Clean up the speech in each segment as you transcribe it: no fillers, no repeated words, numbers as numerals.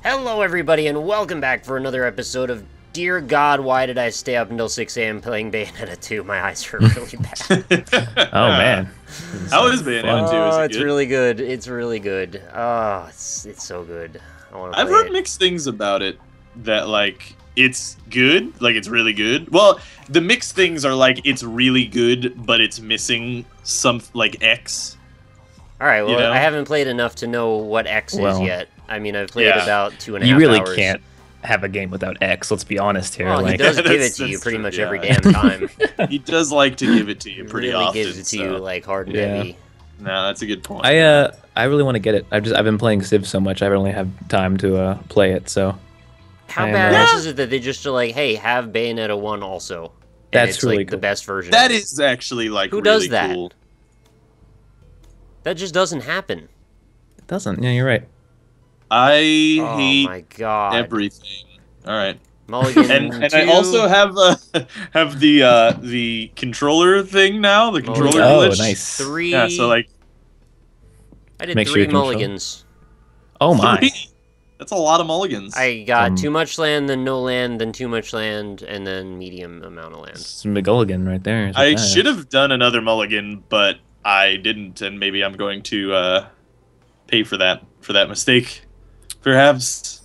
Hello everybody and welcome back for another episode of Dear God, why did I stay up until 6 a.m. playing Bayonetta 2? My eyes hurt really bad. Oh man. How is Bayonetta 2? Is it It's good? really good. It's really good. Oh, it's so good. I want to I've play heard it. mixed things about it. That like it's good, like it's really good. Well, the mixed things are like it's really good, but it's missing some like X. Alright, well, you know? I haven't played enough to know what X is Well, yet. I mean, I've played yeah. about 2.5 You really hours. can't have a game without X, let's be honest here. Well, he like, does give it That's- to you that's pretty true, much yeah. every damn time. He does like to give it to you He pretty really often. gives it to you like hard and Yeah. heavy. No, that's a good point. I really want to get it. I've been playing Civ so much I don't really have time to play it, so How I am, badass Yeah. is it that they just are like, hey, have Bayonetta 1 also? And That's it's really like the cool. best version. That of it. is actually like Who really does that? cool. That just doesn't happen. it doesn't. Yeah, you're right. I Oh hate my god. everything. All right. Mulligan And 2. I also have the controller thing now, the controller Oh, glitch. nice. 3. Yeah, so like I did Make sure 3 you control. mulligans. Oh my. 3. That's a lot of mulligans. I got Um, too much land, then no land, then too much land, and then medium amount of land. It's McGulligan right there. It's I like that. should have done another mulligan, but I didn't, and maybe I'm going to pay for that mistake. Perhaps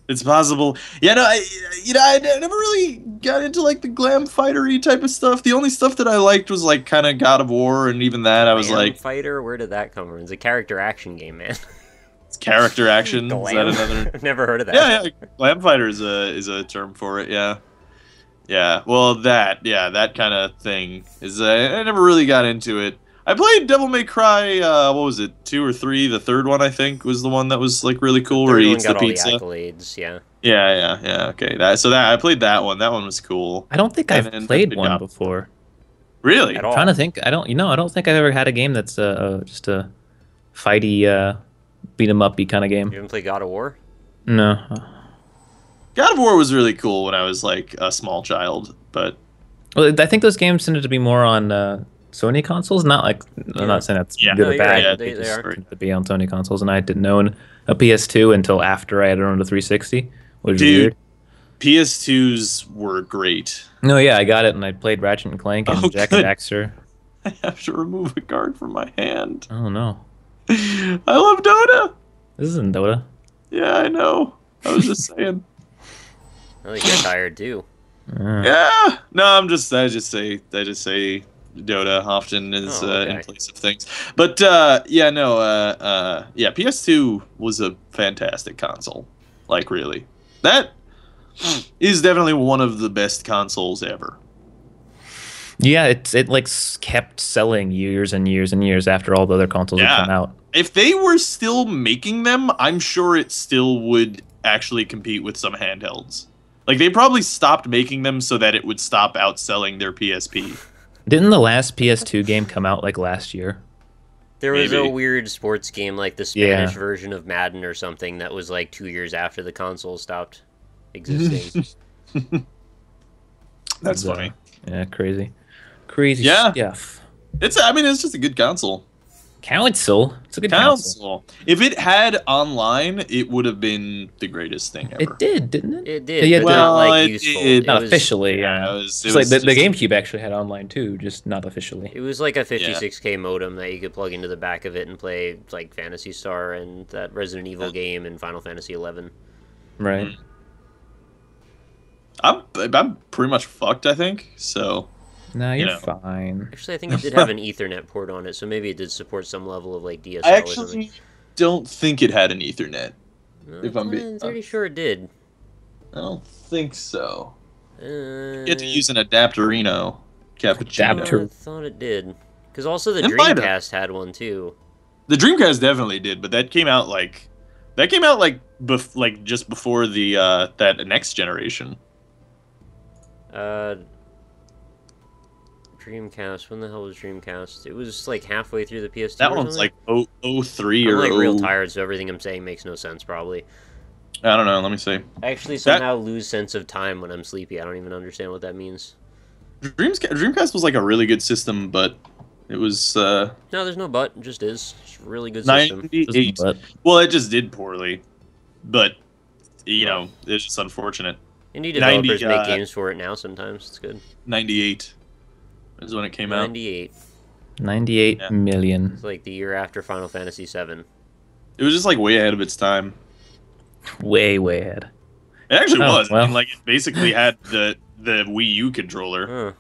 it's possible. Yeah, no, I never really got into like the glam fightery type of stuff. The only stuff that I liked was like kind of God of War, and even that I was Glam like, Fighter? Where did that come from? It's a character action game, man. it's character action. Is that Glam? another? I've never heard of that. Yeah, glam fighter is a term for it. Yeah. Well, that kind of thing is. I never really got into it. I played Devil May Cry. What was it, 2 or 3? The third one, I think, was the one that was like really cool, where Third he one eats got the all pizza. the accolades, yeah. Yeah. Okay. I played that one. That one was cool. I don't think And I've then played the one job. before. Really? At I'm all. trying to think. I don't think I've ever had a game that's just a fighty beat 'em up-y kind of You game. haven't played God of War? No. God of War was really cool when I was like a small child, but Well, I think those games tended to be more on Sony consoles. Not like I'm not saying that's Yeah. good No, or you're bad. right. But They just are. tended to be on Sony consoles, and I didn't own a PS2 until after I had owned a 360, which is Dude, weird. PS2s were great. No, yeah, I got it, and I played Ratchet and Clank and Oh, Jack good. and Daxter. I have to remove a card from my hand. Oh no, I love Dota. this isn't Dota. Yeah, I know. I was just saying. I think you're tired too. Yeah. No, I just say Dota often is Oh, okay. in place of things. But yeah, PS2 was a fantastic console. Like really. That is definitely one of the best consoles ever. Yeah, it like kept selling years and years and years after all the other consoles had Yeah. come out. If they were still making them, I'm sure it still would actually compete with some handhelds. Like they probably stopped making them so that it would stop outselling their PSP. Didn't the last PS2 game come out like last year? There was a Maybe. weird sports game like the Yeah. Spanish version of Madden or something that was like 2 years after the console stopped existing. That's It was, funny. Yeah, crazy Yeah. stuff. It's just a good console. Console. It's a good console. Console. If it had online, it would have been the greatest thing ever. It did, didn't it? It did, Yeah, but well, not like it useful. did. It Not was, officially. Yeah, Yeah, it was it's like the just- GameCube actually had online too, just not officially. It was like a 56K modem that you could plug into the back of it and play like Phantasy Star and that Resident Evil game and Final Fantasy 11. Right. I'm pretty much fucked, I think. So No, you're know. fine. Actually, I think it did have an Ethernet port on it, so maybe it did support some level of like DSL I or something. actually don't think it had an Ethernet. No, if I'm being pretty sure it did. I don't think so. You You had to use an adapterino cappuccino. Adapter. I thought it did. Because also the It might have. Dreamcast had one too. The Dreamcast definitely did, but that came out like just before the that next generation. Dreamcast. When the hell was Dreamcast? It was like halfway through the PS2. That or one's something? like 03 I'm or like real 0 tired, so everything I'm saying makes no sense. Probably. I don't know. Let me see. I actually somehow lose sense of time when I'm sleepy. I don't even understand what that means. Dreamcast was like a really good system, but it was No, there's no but. It just is. It's a really good system. 98. But Well, it just did poorly, but you know, it's just unfortunate. Indie developers make games for it now sometimes. It's good. 98 is when it came out. 98. 98 million. It's like the year after Final Fantasy VII. It was just like way ahead of its time. Way ahead. It actually was. Well. I mean, like, it basically had the Wii U controller. Huh.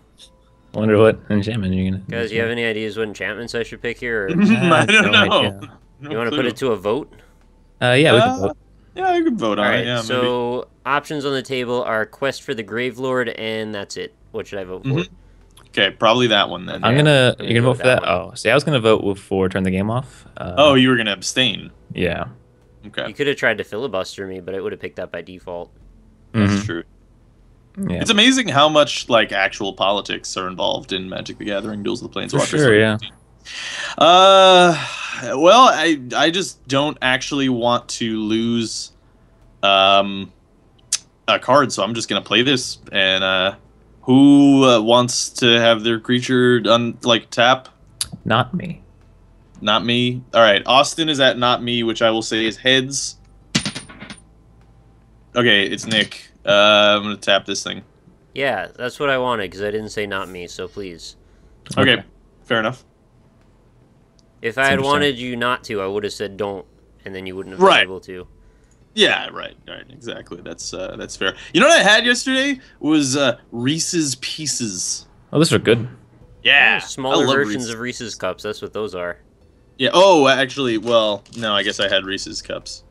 I wonder what enchantment you're gonna. Guys, you have any ideas what enchantments I should pick here? Or I don't know. you want to put it to a vote? Yeah, we can vote. Yeah, I could vote on it. Yeah, so options on the table are Quest for the Gravelord, and that's it. What should I vote for? Okay, probably that one then. You're gonna vote for that? Oh, see, I was gonna vote for turn the game off. Oh, you were gonna abstain. Yeah. Okay. You could have tried to filibuster me, but it would have picked that by default. That's true. Yeah. It's amazing how much like actual politics are involved in Magic the Gathering Duels of the Planeswalkers. For sure, yeah. Well, I just don't actually want to lose a card, so I'm just gonna play this. And who wants to have their creature tap? Not me. Not me. All right, Austin is at not me, which I will say is heads. Okay, it's Nick. I'm gonna tap this thing. Yeah, that's what I wanted, because I didn't say not me, so please. Okay, fair enough. If I had wanted you not to, I would have said don't, and then you wouldn't have been able to. Yeah, right, exactly. That's fair. You know what I had yesterday was Reese's Pieces. Oh, those are good. Yeah, smaller versions of Reese's Cups. That's what those are. Yeah. Oh, actually, well, no, I guess I had Reese's Cups.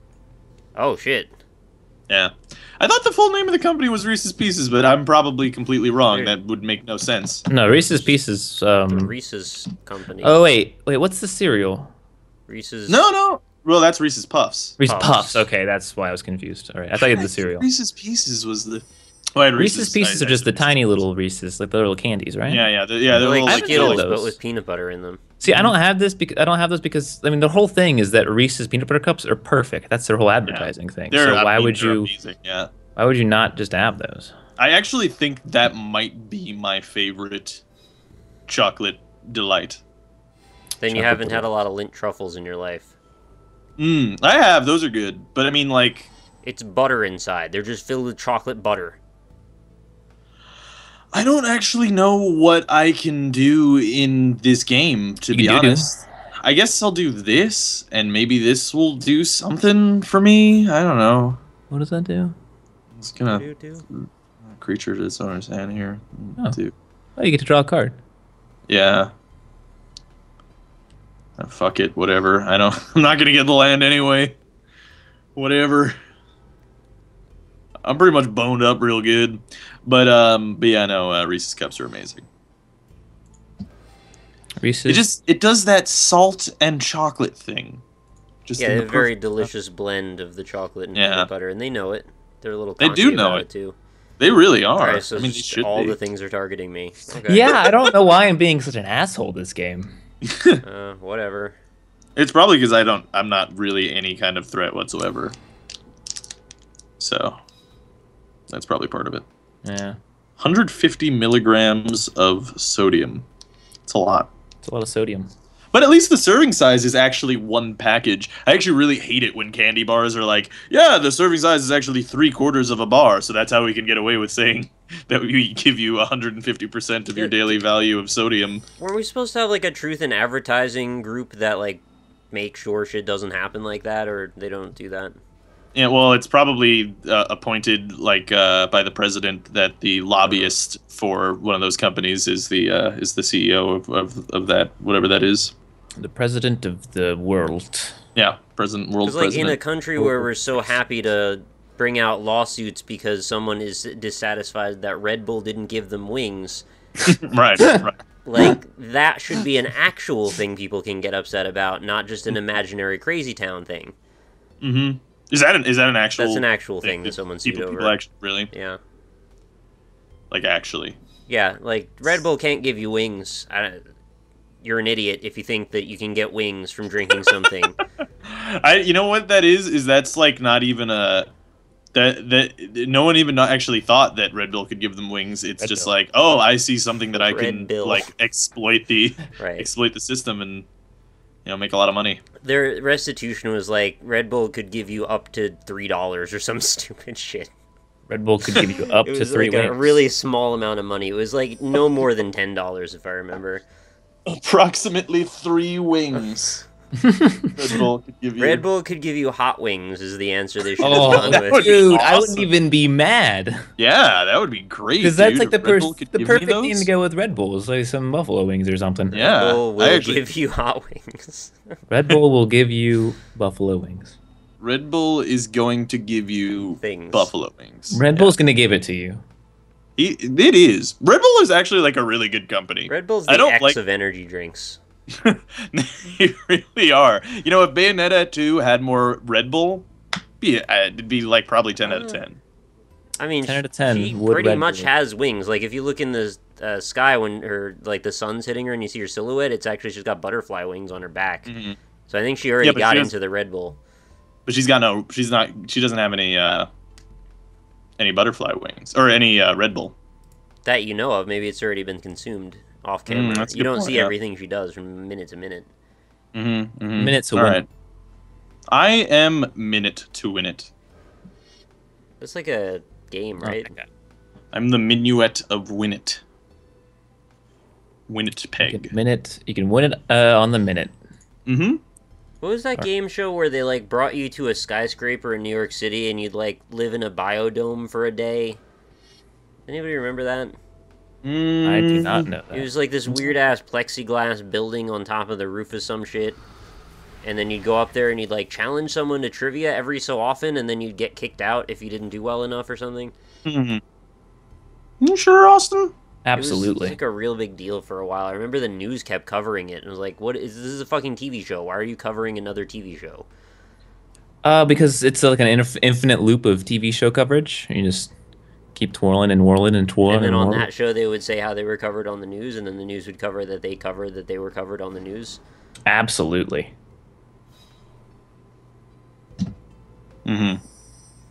Oh shit. Yeah. I thought the full name of the company was Reese's Pieces, but I'm probably completely wrong. That would make no sense. No, Reese's Pieces. The Reese's company. Oh wait, what's the cereal? Reese's. No. Well, that's Reese's Puffs. Reese's Puffs. Okay, that's why I was confused. All right, I thought you had the cereal. Reese's Pieces was the. Oh, I had Reese's Pieces are just the tiny little Reese's, like the little candies, right? Yeah. They're like Skittles, those. but with peanut butter in them. See, I don't have this because I mean the whole thing is that Reese's peanut butter cups are perfect. That's their whole advertising thing. So why would you? Amazing, yeah. Why would you not just have those? I actually think that might be my favorite chocolate delight. Then you haven't had a lot of Lindt truffles in your life. I have. Those are good. But I mean, like... It's butter inside. They're just filled with chocolate butter. I don't actually know what I can do in this game, to be honest. I guess I'll do this, and maybe this will do something for me. I don't know. What does that do? It's gonna... Creature to its owner's hand here. Oh, you get to draw a card. Yeah. Fuck it, whatever. I'm not gonna get the land anyway. Whatever. I'm pretty much boned up real good. But yeah, no, Reese's Cups are amazing. Reese's? It does that salt and chocolate thing. Just a very delicious blend of the chocolate and peanut butter, and they know it. They're a little cocky about it too. They really are. Right, so I mean, they should all the things are targeting me. Okay. Yeah, I don't know why I'm being such an asshole this game. Whatever. It's probably because I'm not really any kind of threat whatsoever. So that's probably part of it. Yeah. 150 milligrams of sodium. It's a lot. It's a lot of sodium. But at least the serving size is actually one package. I actually really hate it when candy bars are like, yeah, the serving size is actually 3/4 of a bar, so that's how we can get away with saying that we give you 150% of your daily value of sodium. Weren't we supposed to have like a truth in advertising group that like make sure shit doesn't happen like that, or they don't do that? Yeah, well, it's probably appointed like by the president that the lobbyist for one of those companies is the CEO of that, whatever that is. The president of the world. Yeah, world president. Because like in a country where we're so happy to bring out lawsuits because someone is dissatisfied that Red Bull didn't give them wings. Right. Like, that should be an actual thing people can get upset about, not just an imaginary crazy town thing. Mm-hmm. Is that an actual... That's an actual thing that someone's sued over. People actually, really? Yeah. Like, actually. Yeah, like, Red Bull can't give you wings. You're an idiot if you think that you can get wings from drinking something. You know what that is? Is that's, like, not even a... That no one even actually thought that Red Bull could give them wings. It's just like, oh, I see something that I can, like, exploit the... exploit the system, and... make a lot of money. Their restitution was like Red Bull could give you up to $3 or some stupid shit. Red Bull could give you up It to was 3 like wings. a really small amount of money. It was like no more than $10 if I remember. Approximately 3 wings. Red Bull could give you. Red Bull could give you hot wings is the answer they should have Oh, gone with. dude, I awesome. wouldn't even be mad. Yeah, that would be great. Because that's dude. like the Red Bull could give me perfect thing those. to go with Red Bulls, like some buffalo wings or something. Yeah, Red Bull I will actually- give you hot wings. Red Bull will give you buffalo wings. Red Bull is going to give you Things. buffalo wings. Red Bull's gonna give it to you. It is. Red Bull is actually like a really good company. Red Bull's I the don't X like- of energy drinks. They really are. You know, if Bayonetta 2 had more Red Bull, it'd be like probably 10 out of 10. I mean, 10 out of 10 she would pretty Red much Bull. has wings. Like, if you look in the sky when like the sun's hitting her and you see her silhouette, it's actually she's got butterfly wings on her back. Mhm. So I think she already Yeah, but got she has- into the Red Bull. But she doesn't have any butterfly wings or any Red Bull. That you know of. Maybe it's already been consumed off camera. that's a You good don't point, see yeah. everything she does from minute to minute. Minute to All win. right. I am minute to win it. It's like a game, right? Oh my God. I'm the minuet of win it. Win it You peg. can win it on the minute. Mm-hmm. What was that game show where they like brought you to a skyscraper in New York City and you'd like live in a biodome for a day? Anybody remember that? I do not know It that. was like this weird ass plexiglass building on top of the roof of some shit. And then you'd go up there and you'd like challenge someone to trivia every so often, and then you'd get kicked out if you didn't do well enough or something. Mm-hmm. You sure, Austin? It was Absolutely. like a real big deal for a while. I remember the news kept covering it, and it was like, "What is this? Is a fucking TV show? Why are you covering another TV show?" Because it's like an infinite loop of TV show coverage. You just keep twirling and whirling and twirling And then on whirling. that show, they would say how they were covered on the news, and then the news would cover that they covered that they were covered on the news. Absolutely. Mm-hmm.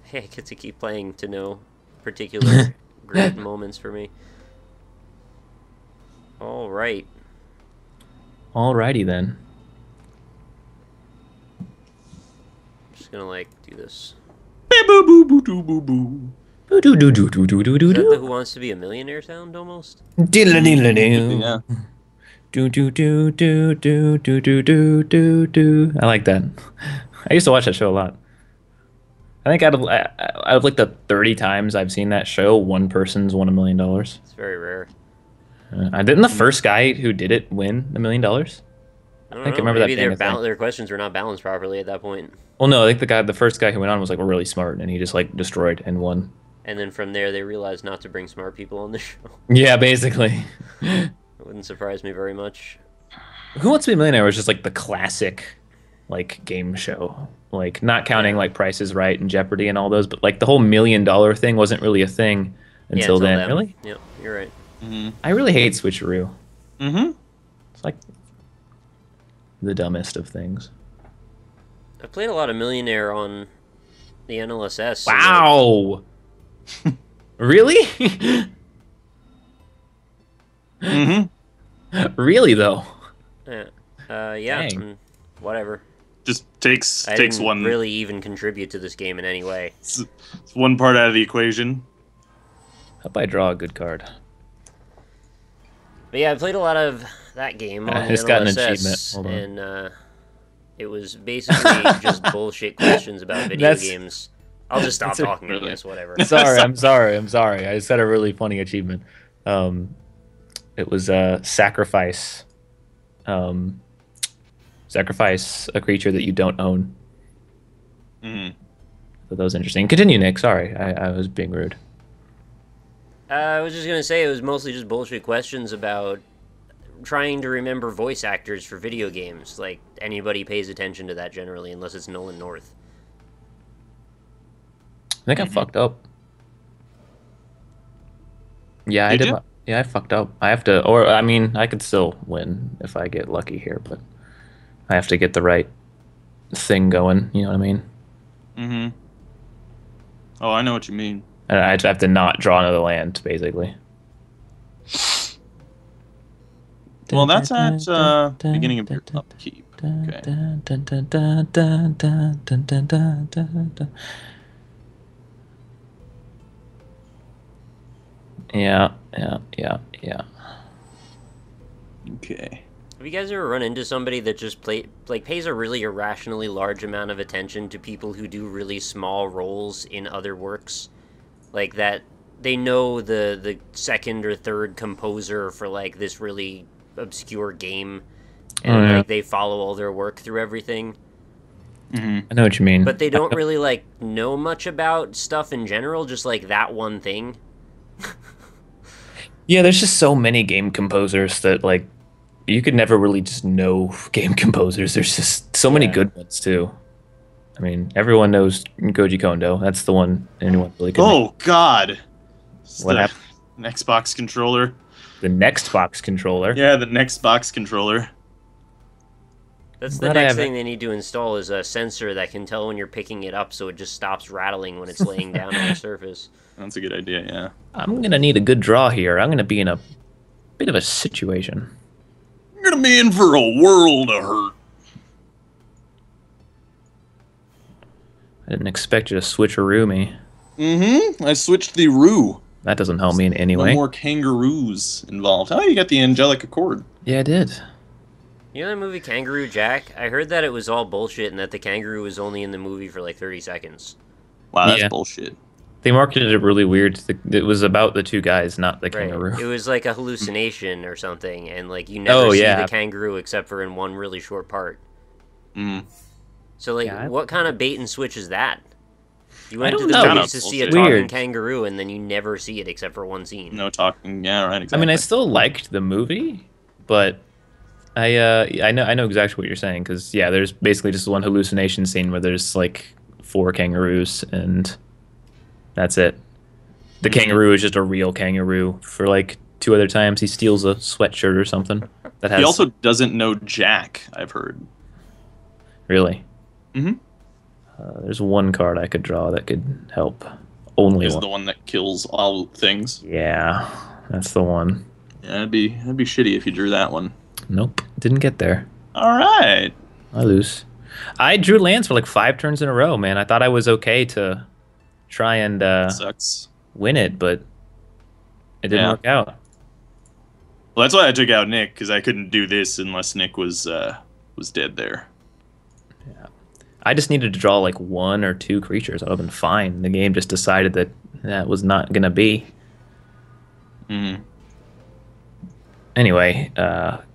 Hey, I get to keep playing to know particular great moments for me. All right. Alrighty then. I'm just gonna like do this. Boo-doo-doo-doo-doo-doo. Is that the Who Wants to Be a Millionaire sound almost? Diddle-diddle-doo. Yeah. Do do do do do do do do do do. I like that. I used to watch that show a lot. I think out of like the 30 times I've seen that show, one person's won $1 million. It's very rare. Didn't the first guy who did it win $1 million? I don't think I know. remember that Maybe being a their thing. their questions were not balanced properly at that point. Well, no, I think the first guy who went on was like really smart, and he just like destroyed and won. And then from there, they realized not to bring smart people on the show. Yeah, basically. It wouldn't surprise me very much. Who Wants to Be a Millionaire was just like the classic, like game show. Like not counting like Price is Right and Jeopardy and all those, but like the whole $1 million thing wasn't really a thing until then. then. Really, Yep, you're right. Mm-hmm. I really hate Switcheroo. Mm-hmm. It's like the dumbest of things. I played a lot of Millionaire on the NLSS. Wow. Really? Mm-hmm. Really though? Yeah, Dang. whatever. Just takes I didn't one really even contribute to this game in any way. it's one part out of the equation. Hope I draw a good card. But yeah, I played a lot of that game on the It's got an NLSS, achievement. Hold on. and it was basically just bullshit questions about video That's- games. I'll just stop that's a- talking, I really- guess, whatever. Sorry. I'm sorry. I just had a really funny achievement. It was sacrifice. Sacrifice a creature that you don't own. Mm-hmm. So that was interesting. Continue, Nick. Sorry, I was being rude. I was just gonna say it was mostly just bullshit questions about trying to remember voice actors for video games. Like, anybody pays attention to that generally, unless it's Nolan North. I think I fucked up. Yeah, I Did did. you? Yeah, I fucked up. I have to, or I mean, I could still win if I get lucky here, but I have to get the right thing going. You know what I mean? Mm-hmm. Oh, I know what you mean. And I have to not draw another land, basically. Well, that's at beginning of your upkeep. Okay. Yeah. Okay. Have you guys ever run into somebody that just pays a really irrationally large amount of attention to people who do really small roles in other works? Like that they know the second or third composer for like this really obscure game, and like they follow all their work through everything. Mm-hmm. I know what you mean. But they don't really like know much about stuff in general, just like that one thing. Yeah, there's just so many game composers that like you could never really just know game composers. There's just so many good ones too. I mean, everyone knows Koji Kondo. That's the one anyone really can. Oh God! What happened? An Xbox controller. The next box controller. Yeah, the next box controller. That's the next thing they need to install is a sensor that can tell when you're picking it up, so it just stops rattling when it's laying down on the surface. That's a good idea. Yeah. I'm gonna need a good draw here. I'm gonna be in a bit of a situation. You're gonna be in for a world of hurt. I didn't expect you to switcheroo me. Mm-hmm. I switched the roo. That doesn't help me in any No way. more kangaroos involved. Oh, you got the angelic accord. Yeah, I did. You know that movie Kangaroo Jack? I heard that it was all bullshit and that the kangaroo was only in the movie for like 30 seconds. Wow, that's Yeah. bullshit. They marketed it really weird. It was about the two guys, not the kangaroo. Right. It was like a hallucination or something, and like you never see the kangaroo except for in one really short part. Mm. So like, what kind of bait and switch is that? You went I to don't the know. movies to see a It's talking weird. kangaroo, and then you never see it except for one scene. No talking. Yeah, right. Exactly. I mean, I still liked the movie, but I know exactly what you're saying because yeah, there's basically just one hallucination scene where there's like 4 kangaroos and that's it. The kangaroo is just a real kangaroo. For like 2 other times, he steals a sweatshirt or something. That has He also doesn't know Jack. I've heard. really. Mm-hmm. There's one card I could draw that could help. Only Is one. the one that kills all things. Yeah, that's the one. Yeah, that'd be shitty if you drew that one. Nope, didn't get there. All right. I lose. I drew lands for like 5 turns in a row, man. I thought I was okay to try and Sucks. win it, but it didn't work out. Well, that's why I took out Nick, because I couldn't do this unless Nick was dead there. Yeah, I just needed to draw like 1 or 2 creatures. I would have been fine. The game just decided that that was not gonna be. Mm-hmm. Anyway,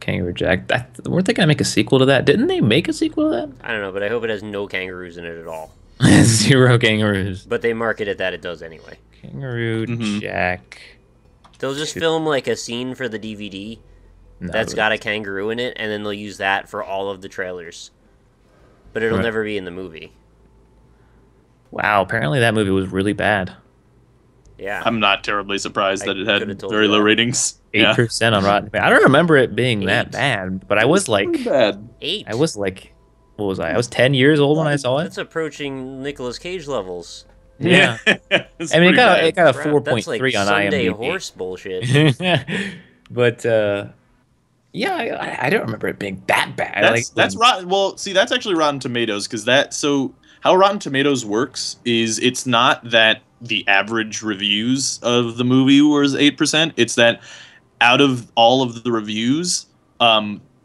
Kangaroo Jack. Weren't they gonna make a sequel to that? Didn't they make a sequel to I don't know, but I hope it has no kangaroos in it at all. that? 0 kangaroos. But they market it that it does anyway. Kangaroo Jack. They'll just film like a scene for the DVD that's got a kangaroo in it, and then they'll use that for all of the trailers. But it'll never be in the movie. Wow, apparently that movie was really bad. Yeah. I'm not terribly surprised that it had could've told very you low that. ratings. 8% on Rotten. I don't remember it being that 8. bad, but I was like, Pretty bad. 8. I was like, what was I? I was 10 years old when I saw it. That's approaching Nicolas Cage levels. Yeah. It's I mean, pretty it got a Crap, 4.3 that's like on Sunday IMDb. horse bullshit. But yeah, I don't remember it being that bad. That's rotten. Well, see, that's actually Rotten Tomatoes, because so how Rotten Tomatoes works is it's not that the average reviews of the movie was 8%. It's that out of all of the reviews,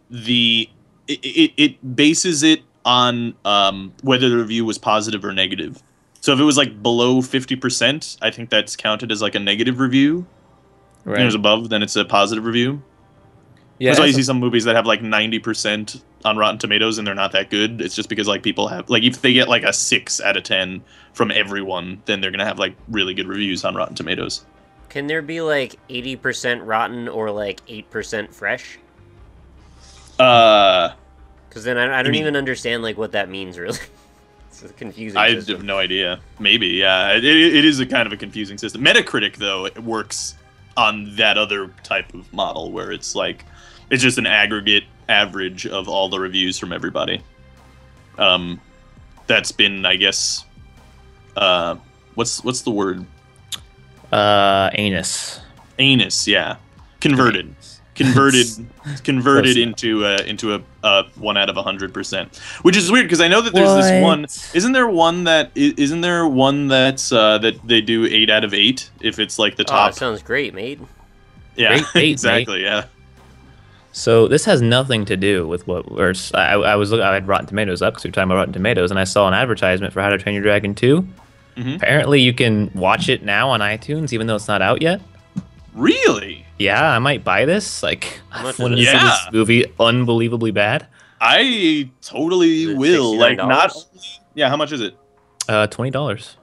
it bases it on whether the review was positive or negative. So if it was like below 50%, I think that's counted as like a negative review. right. If it was above, then it's a positive review. Yeah, That's why you see some movies that have like 90% on Rotten Tomatoes and they're not that good. It's just because like people have like if they get like a 6 out of 10 from everyone, then they're gonna have like really good reviews on Rotten Tomatoes. Can there be like 80% rotten or like 8% fresh? Because then I don't even understand like what that means really. It's a confusing I system. have no idea. Maybe, yeah. It is a kind of a confusing system. Metacritic, though, it works on that other type of model where it's like it's just an aggregate average of all the reviews from everybody. That's been, I guess, what's the word? Anus. Anus, yeah. Converted converted Close into a 1 out of 100%, which is weird because I know that there's this one. Isn't there one that's that they do 8 out of 8 if it's like the Oh, top? that sounds great, mate. Yeah, Great 8, exactly. mate. Yeah. So this has nothing to do with what we're. I had Rotten Tomatoes up because we were talking about Rotten Tomatoes, and I saw an advertisement for How to Train Your Dragon 2. Mm-hmm. Apparently, you can watch it now on iTunes, even though it's not out yet. Really? Yeah, I might buy this. Like, I much want is to it? see Yeah. this movie unbelievably bad. I totally Is it will. Like, not. $69? Yeah. How much is it? $20.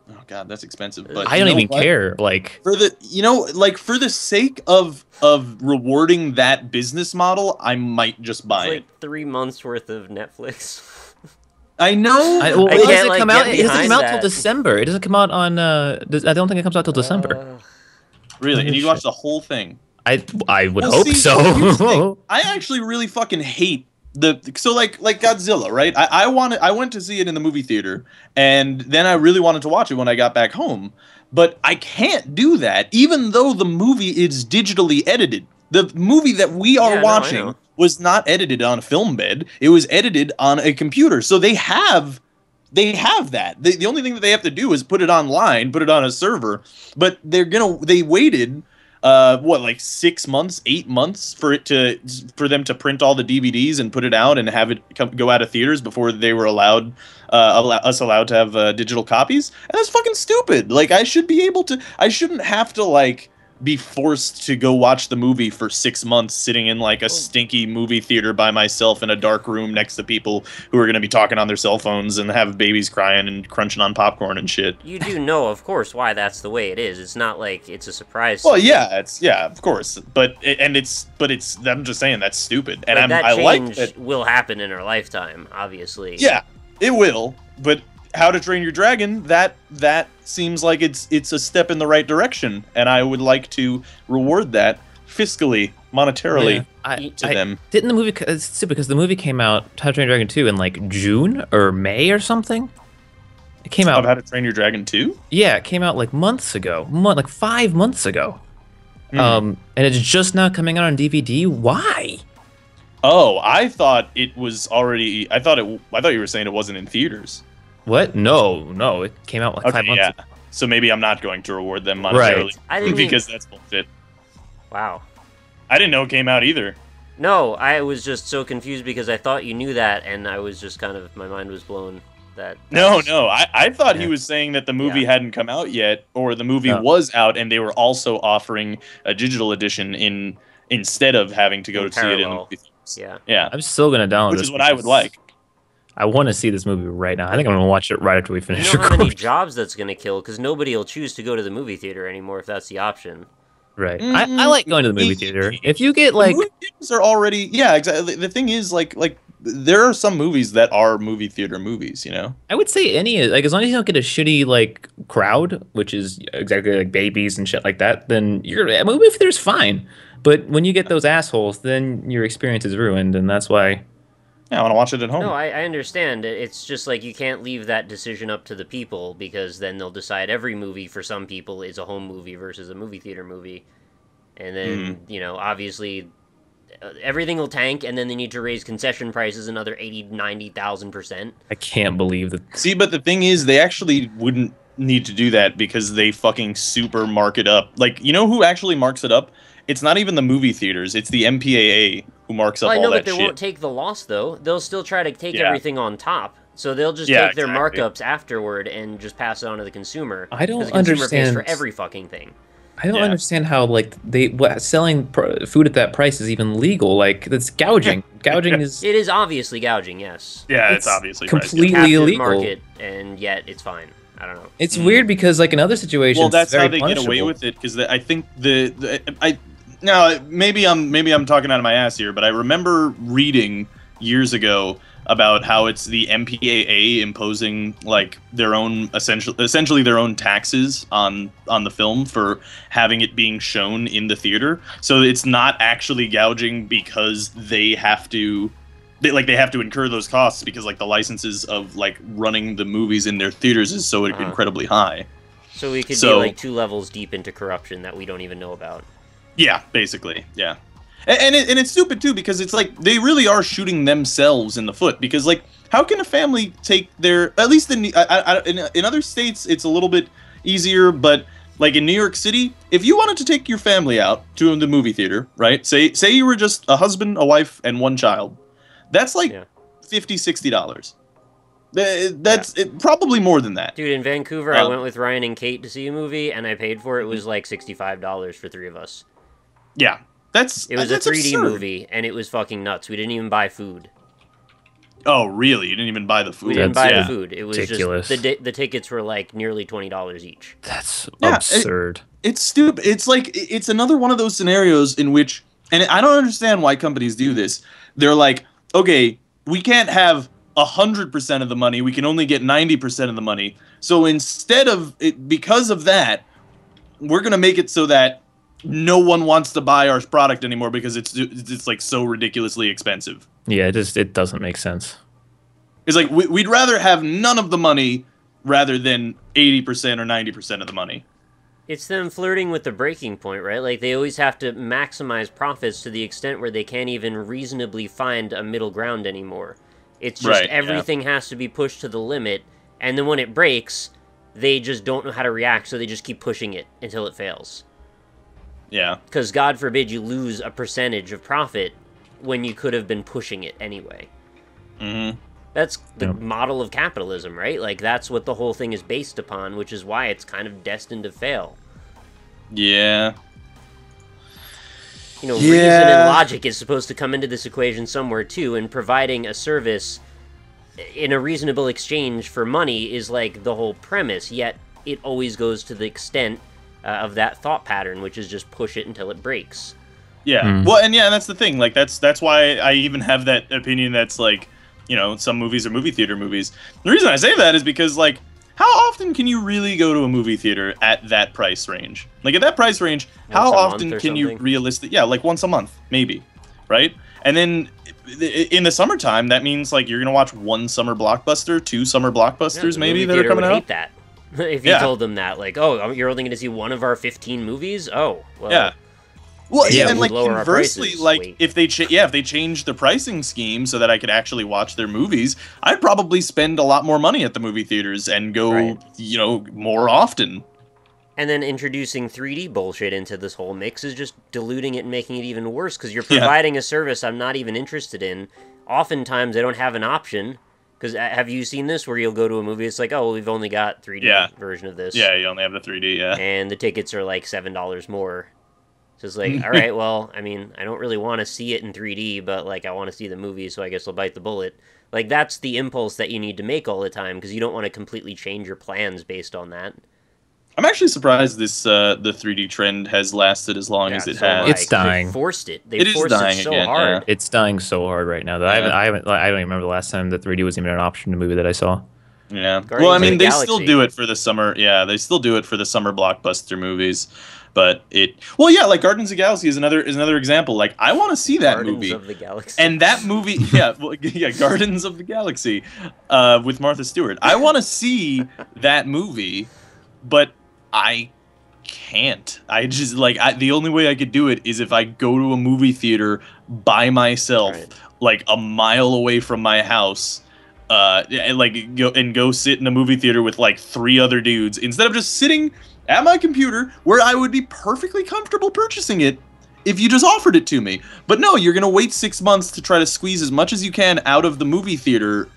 Oh God, that's expensive. But I you don't know even what? care. Like, For the for the sake of rewarding that business model, I might just buy It's it. like 3 months worth of Netflix. I know. it I doesn't can't, like, come out. get It doesn't come behind out till that. December. It doesn't come out on. I don't think it comes out till December. Really, and you watch Shit. the whole thing. I would Well, hope see, here's the thing. so. I actually really fucking hate like Godzilla, right? I went to see it in the movie theater, and then I really wanted to watch it when I got back home. But I can't do that, even though the movie is digitally edited. The movie that we are Yeah, no, I watching know. was not edited on a film bed; it was edited on a computer. So they have that. The only thing that they have to do is put it online, put it on a server. But they waited. Like 6 months, 8 months for them to print all the DVDs and put it out and have it go out of theaters before they were allowed to have digital copies. And that's fucking stupid. Like, I shouldn't have to like be forced to go watch the movie for 6 months sitting in like a stinky movie theater by myself in a dark room next to people who are going to be talking on their cell phones and have babies crying and crunching on popcorn and shit. You do know, of course, why that's the way it is. It's not like it's a surprise. Well, yeah, of course, but I'm just saying that's stupid, and But that I like change that. will happen in our lifetime, obviously. Yeah, it will. But How to Train Your Dragon, that seems like it's a step in the right direction, and I would like to reward that fiscally, monetarily to them. Didn't the movie? It's stupid because the movie came out, How to Train Your Dragon 2, in like June or May or something. It came out. How to Train Your Dragon 2? Yeah, it came out like months ago, like 5 months ago. And it's just now coming out on DVD. Why? Oh, I thought it was already. I thought you were saying it wasn't in theaters. What? No, it came out like 5 months ago. So maybe I'm not going to reward them monetarily I didn't because that's bullshit. Wow. I didn't know it came out either. No, I was just so confused because I thought you knew that, and I was just kind of, my mind was blown. No, I thought he was saying that the movie hadn't come out yet, or the movie was out, and they were also offering a digital edition instead of having to go to see it in the parallel. movie theaters. Yeah. Yeah, I'm still gonna download which this is what I would because like. I want to see this movie right now. I think I'm gonna watch it right after we You finish know how many recording. jobs that's going to kill, because nobody will choose to go to the movie theater anymore if that's the option. Right. I like going to the movie theater. If you get The like, movie theaters are already exactly. The thing is, like there are some movies that are movie theater movies. You know, I would say like as long as you don't get a shitty like crowd, which is exactly like babies and shit like that, then a movie theater's fine. But when you get those assholes, then your experience is ruined, and that's why. I want to watch it at home. No, I understand. It's just like you can't leave that decision up to the people, because then they'll decide every movie for some people is a home movie versus a movie theater movie. And then, obviously, everything will tank, and then they need to raise concession prices another 80,000-90,000%. I can't believe that. See, but the thing is, they actually wouldn't need to do that because they fucking super mark it up. Like, you know who actually marks it up? It's not even the movie theaters. It's the MPAA who marks up Well, I know, all that but they shit. won't take the loss, though. They'll still try to take Yeah. everything on top. So they'll just Yeah, take their exactly. markups afterward and just pass it on to the consumer. I don't 'cause the consumer pays understand- for every fucking thing. I don't Yeah. understand how like selling food at that price is even legal. Like that's gouging. Gouging is It is obviously gouging, yes. Yeah, It's it's obviously completely priced, Captive illegal. market, and yet it's fine. I don't know. It's weird because like in other situations, Well, that's it's very how they punishable. get away with it because I think now maybe I'm talking out of my ass here, but I remember reading years ago about how it's the MPAA imposing like their own essentially their own taxes on the film for having it being shown in the theater. So it's not actually gouging because they have to incur those costs because like the licenses of like running the movies in their theaters is so incredibly high. So we could be So- like 2 levels deep into corruption that we don't even know about. Yeah, basically, yeah. And it's stupid too, because it's like they really are shooting themselves in the foot, because like how can a family take their, at least in other states it's a little bit easier, but like in New York City, if you wanted to take your family out to the movie theater, right? Say you were just a husband, a wife, and one child, that's like $50-$60. That's probably more than that. Dude, in Vancouver, I went with Ryan and Kate to see a movie, and I paid for it. It was like $65 for 3 of us. Yeah. It was a 3D absurd. movie, and it was fucking nuts. We didn't even buy food. Oh, really? You didn't even buy the food? We didn't buy the food. It was ridiculous. Just the tickets were like nearly $20 each. That's absurd. It's stupid. It's like it's another one of those scenarios in which, and I don't understand why companies do this. They're like, okay, we can't have 100% of the money. We can only get 90% of the money. So instead of it, because of that, we're gonna make it so that no one wants to buy our product anymore because it's like so ridiculously expensive. Yeah, it doesn't make sense. It's like we'd rather have none of the money rather than 80% or 90% of the money. It's them flirting with the breaking point, right? Like, they always have to maximize profits to the extent where they can't even reasonably find a middle ground anymore. It's just everything has to be pushed to the limit, and then when it breaks, they just don't know how to react, so they just keep pushing it until it fails. Yeah. Because God forbid you lose a percentage of profit when you could have been pushing it anyway. Mm-hmm. That's the model of capitalism, right? Like, that's what the whole thing is based upon, which is why it's kind of destined to fail. Yeah. You know, reason and logic is supposed to come into this equation somewhere, too, and providing a service in a reasonable exchange for money is, like, the whole premise, yet it always goes to the extent of that thought pattern, which is just push it until it breaks. Yeah. Well, and that's the thing. Like, that's why I even have that opinion that's like, you know, some movies are movie theater movies. The reason I say that is because, like, how often can you really go to a movie theater at that price range? Like, at that price range, how often can you realistically... Yeah, like once a month, maybe, right? And then in the summertime, that means, like, you're going to watch one summer blockbuster, 2 summer blockbusters, maybe, that are coming out. Hate that. If you told them that, like, oh, you're only going to see one of our 15 movies? Oh, well... Yeah. Well, yeah, and like conversely, prices, like if they change the pricing scheme so that I could actually watch their movies, I'd probably spend a lot more money at the movie theaters and go, you know, more often. And then introducing 3D bullshit into this whole mix is just diluting it and making it even worse, because you're providing a service I'm not even interested in. Oftentimes, I don't have an option. Because have you seen this where you'll go to a movie, it's like, oh, well, we've only got 3D version of this. Yeah, you only have the 3D, And the tickets are like $7 more. So it's like, all right, well, I mean, I don't really want to see it in 3D, but, like, I want to see the movie, so I guess I'll bite the bullet. Like, that's the impulse that you need to make all the time, because you don't want to completely change your plans based on that. I'm actually surprised this the 3D trend has lasted as long as it has. It's dying. They forced it. They forced it so hard. Yeah. It's dying so hard right now that I don't even remember the last time that 3D was even an option in a movie that I saw. Yeah. Well, I mean, they still do it for the summer. Yeah, they still do it for the summer blockbuster movies. But like Guardians of the Galaxy is another example. Like, I want to see that movie. Guardians of the Galaxy. And that movie, Guardians of the Galaxy, with Martha Stewart. I want to see that movie, but I can't. I just the only way I could do it is if I go to a movie theater by myself, like a mile away from my house. And go sit in a movie theater with like 3 other dudes instead of just sitting at my computer where I would be perfectly comfortable purchasing it if you just offered it to me. But no, you're gonna wait 6 months to try to squeeze as much as you can out of the movie theater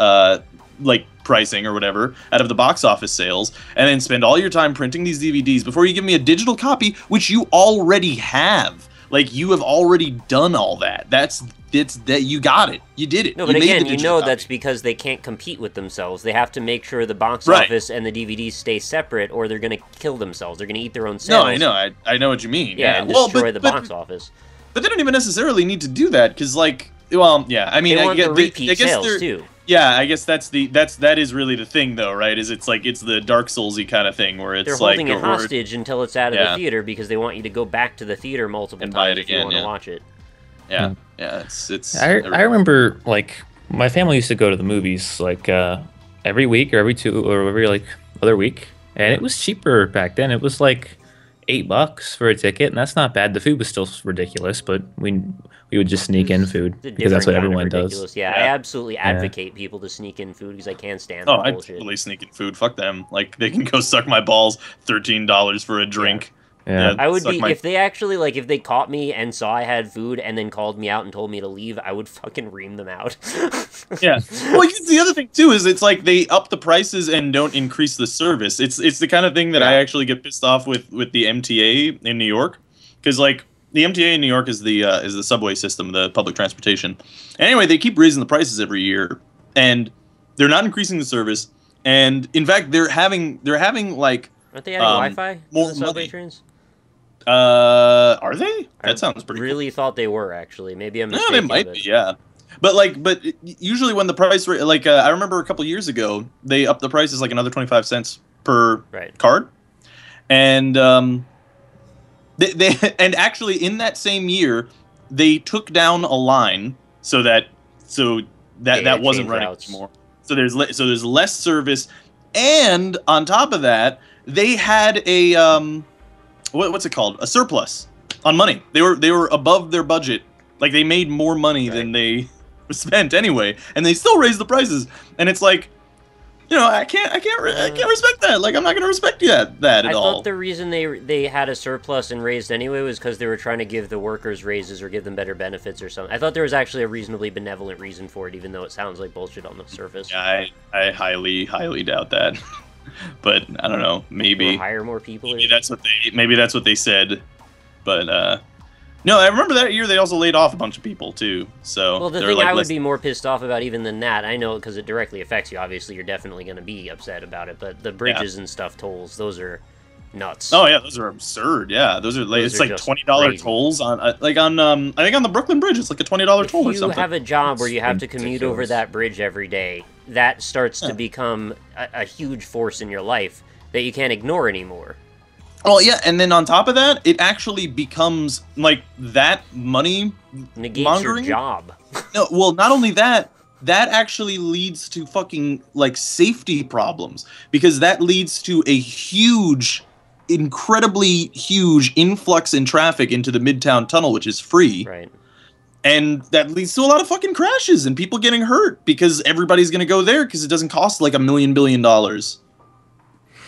pricing or whatever, out of the box office sales, and then spend all your time printing these DVDs before you give me a digital copy, which you already have. Like, you have already done all that. That's that you got it. You did it. No, but again, you know that's because they can't compete with themselves. They have to make sure the box office and the DVDs stay separate, or they're going to kill themselves. They're going to eat their own sales. No, I know. I know what you mean. Yeah, and destroy the box office. But they don't even necessarily need to do that, because, like, well, yeah. I mean, they want the repeat sales too. Yeah, I guess that is really the thing, though, right? Is it's the Dark Souls-y kind of thing where it's they're holding it hostage until it's out of the theater because they want you to go back to the theater multiple times if you want to watch it. Yeah, yeah, it's. I remember, like, my family used to go to the movies like every week or every 2 or every like other week, and it was cheaper back then. It was like $8 for a ticket, and that's not bad. The food was still ridiculous, but we would just sneak in food It's a because that's different what kind of everyone does. ridiculous. Yeah, I Yeah. absolutely advocate people to sneak in food because I can't stand Oh, that I bullshit. totally sneak in food. Fuck them. Like they can go suck my balls. $13 for a drink. Yeah. I would suck be my- if they actually like if they caught me and saw I had food and then called me out and told me to leave, I would fucking ream them out. Yeah. Well, the other thing too is it's like they up the prices and don't increase the service. It's the kind of thing that I Yeah. actually get pissed off with the MTA in New York, because like the MTA in New York is the subway system, the public transportation. Anyway, they keep raising the prices every year, and they're not increasing the service. And in fact, they're having like Aren't they adding Wi-Fi more on the subway money. trains? Are they? That sounds pretty. Really thought they were actually. Maybe I'm No, mistaken. they might but- be, yeah. But usually when the price like I remember a couple years ago they upped the prices like another 25 cents per Right. card, and they and actually in that same year they took down a line so that Yeah, wasn't change running routes. anymore. So there's less service, and on top of that they had a what's it called, a surplus on money. They were above their budget. Like they made more money than they spent anyway, and they still raised the prices. And it's like, I can't respect that. Like I'm not gonna respect that at I all. thought the reason they had a surplus and raised anyway was because they were trying to give the workers raises or give them better benefits or something. I thought there was actually a reasonably benevolent reason for it, even though it sounds like bullshit on the surface. Yeah, I highly doubt that. But I don't know. Or Maybe hire more people. maybe that's what they said. But no, I remember that year they also laid off a bunch of people too. So Well, the they're thing like I would less- be more pissed off about even than that, I know because it directly affects you. Obviously, you're definitely going to be upset about it. But the bridges and stuff tolls, those are nuts. Oh yeah, those are absurd. Yeah, those are like Those it's are like just $20 crazy. tolls on I think on the Brooklyn Bridge it's like a $20 toll or If you something. have a job where you have to commute over ridiculous. that bridge every day, that starts to become a huge force in your life that you can't ignore anymore. Well, yeah, and then on top of that, it actually becomes like that money Negates mongering. your job. No, well, not only that, that actually leads to fucking like safety problems, because that leads to a huge, incredibly huge influx in traffic into the Midtown Tunnel, which is free. Right. And that leads to a lot of fucking crashes and people getting hurt because everybody's going to go there because it doesn't cost like $1 billion.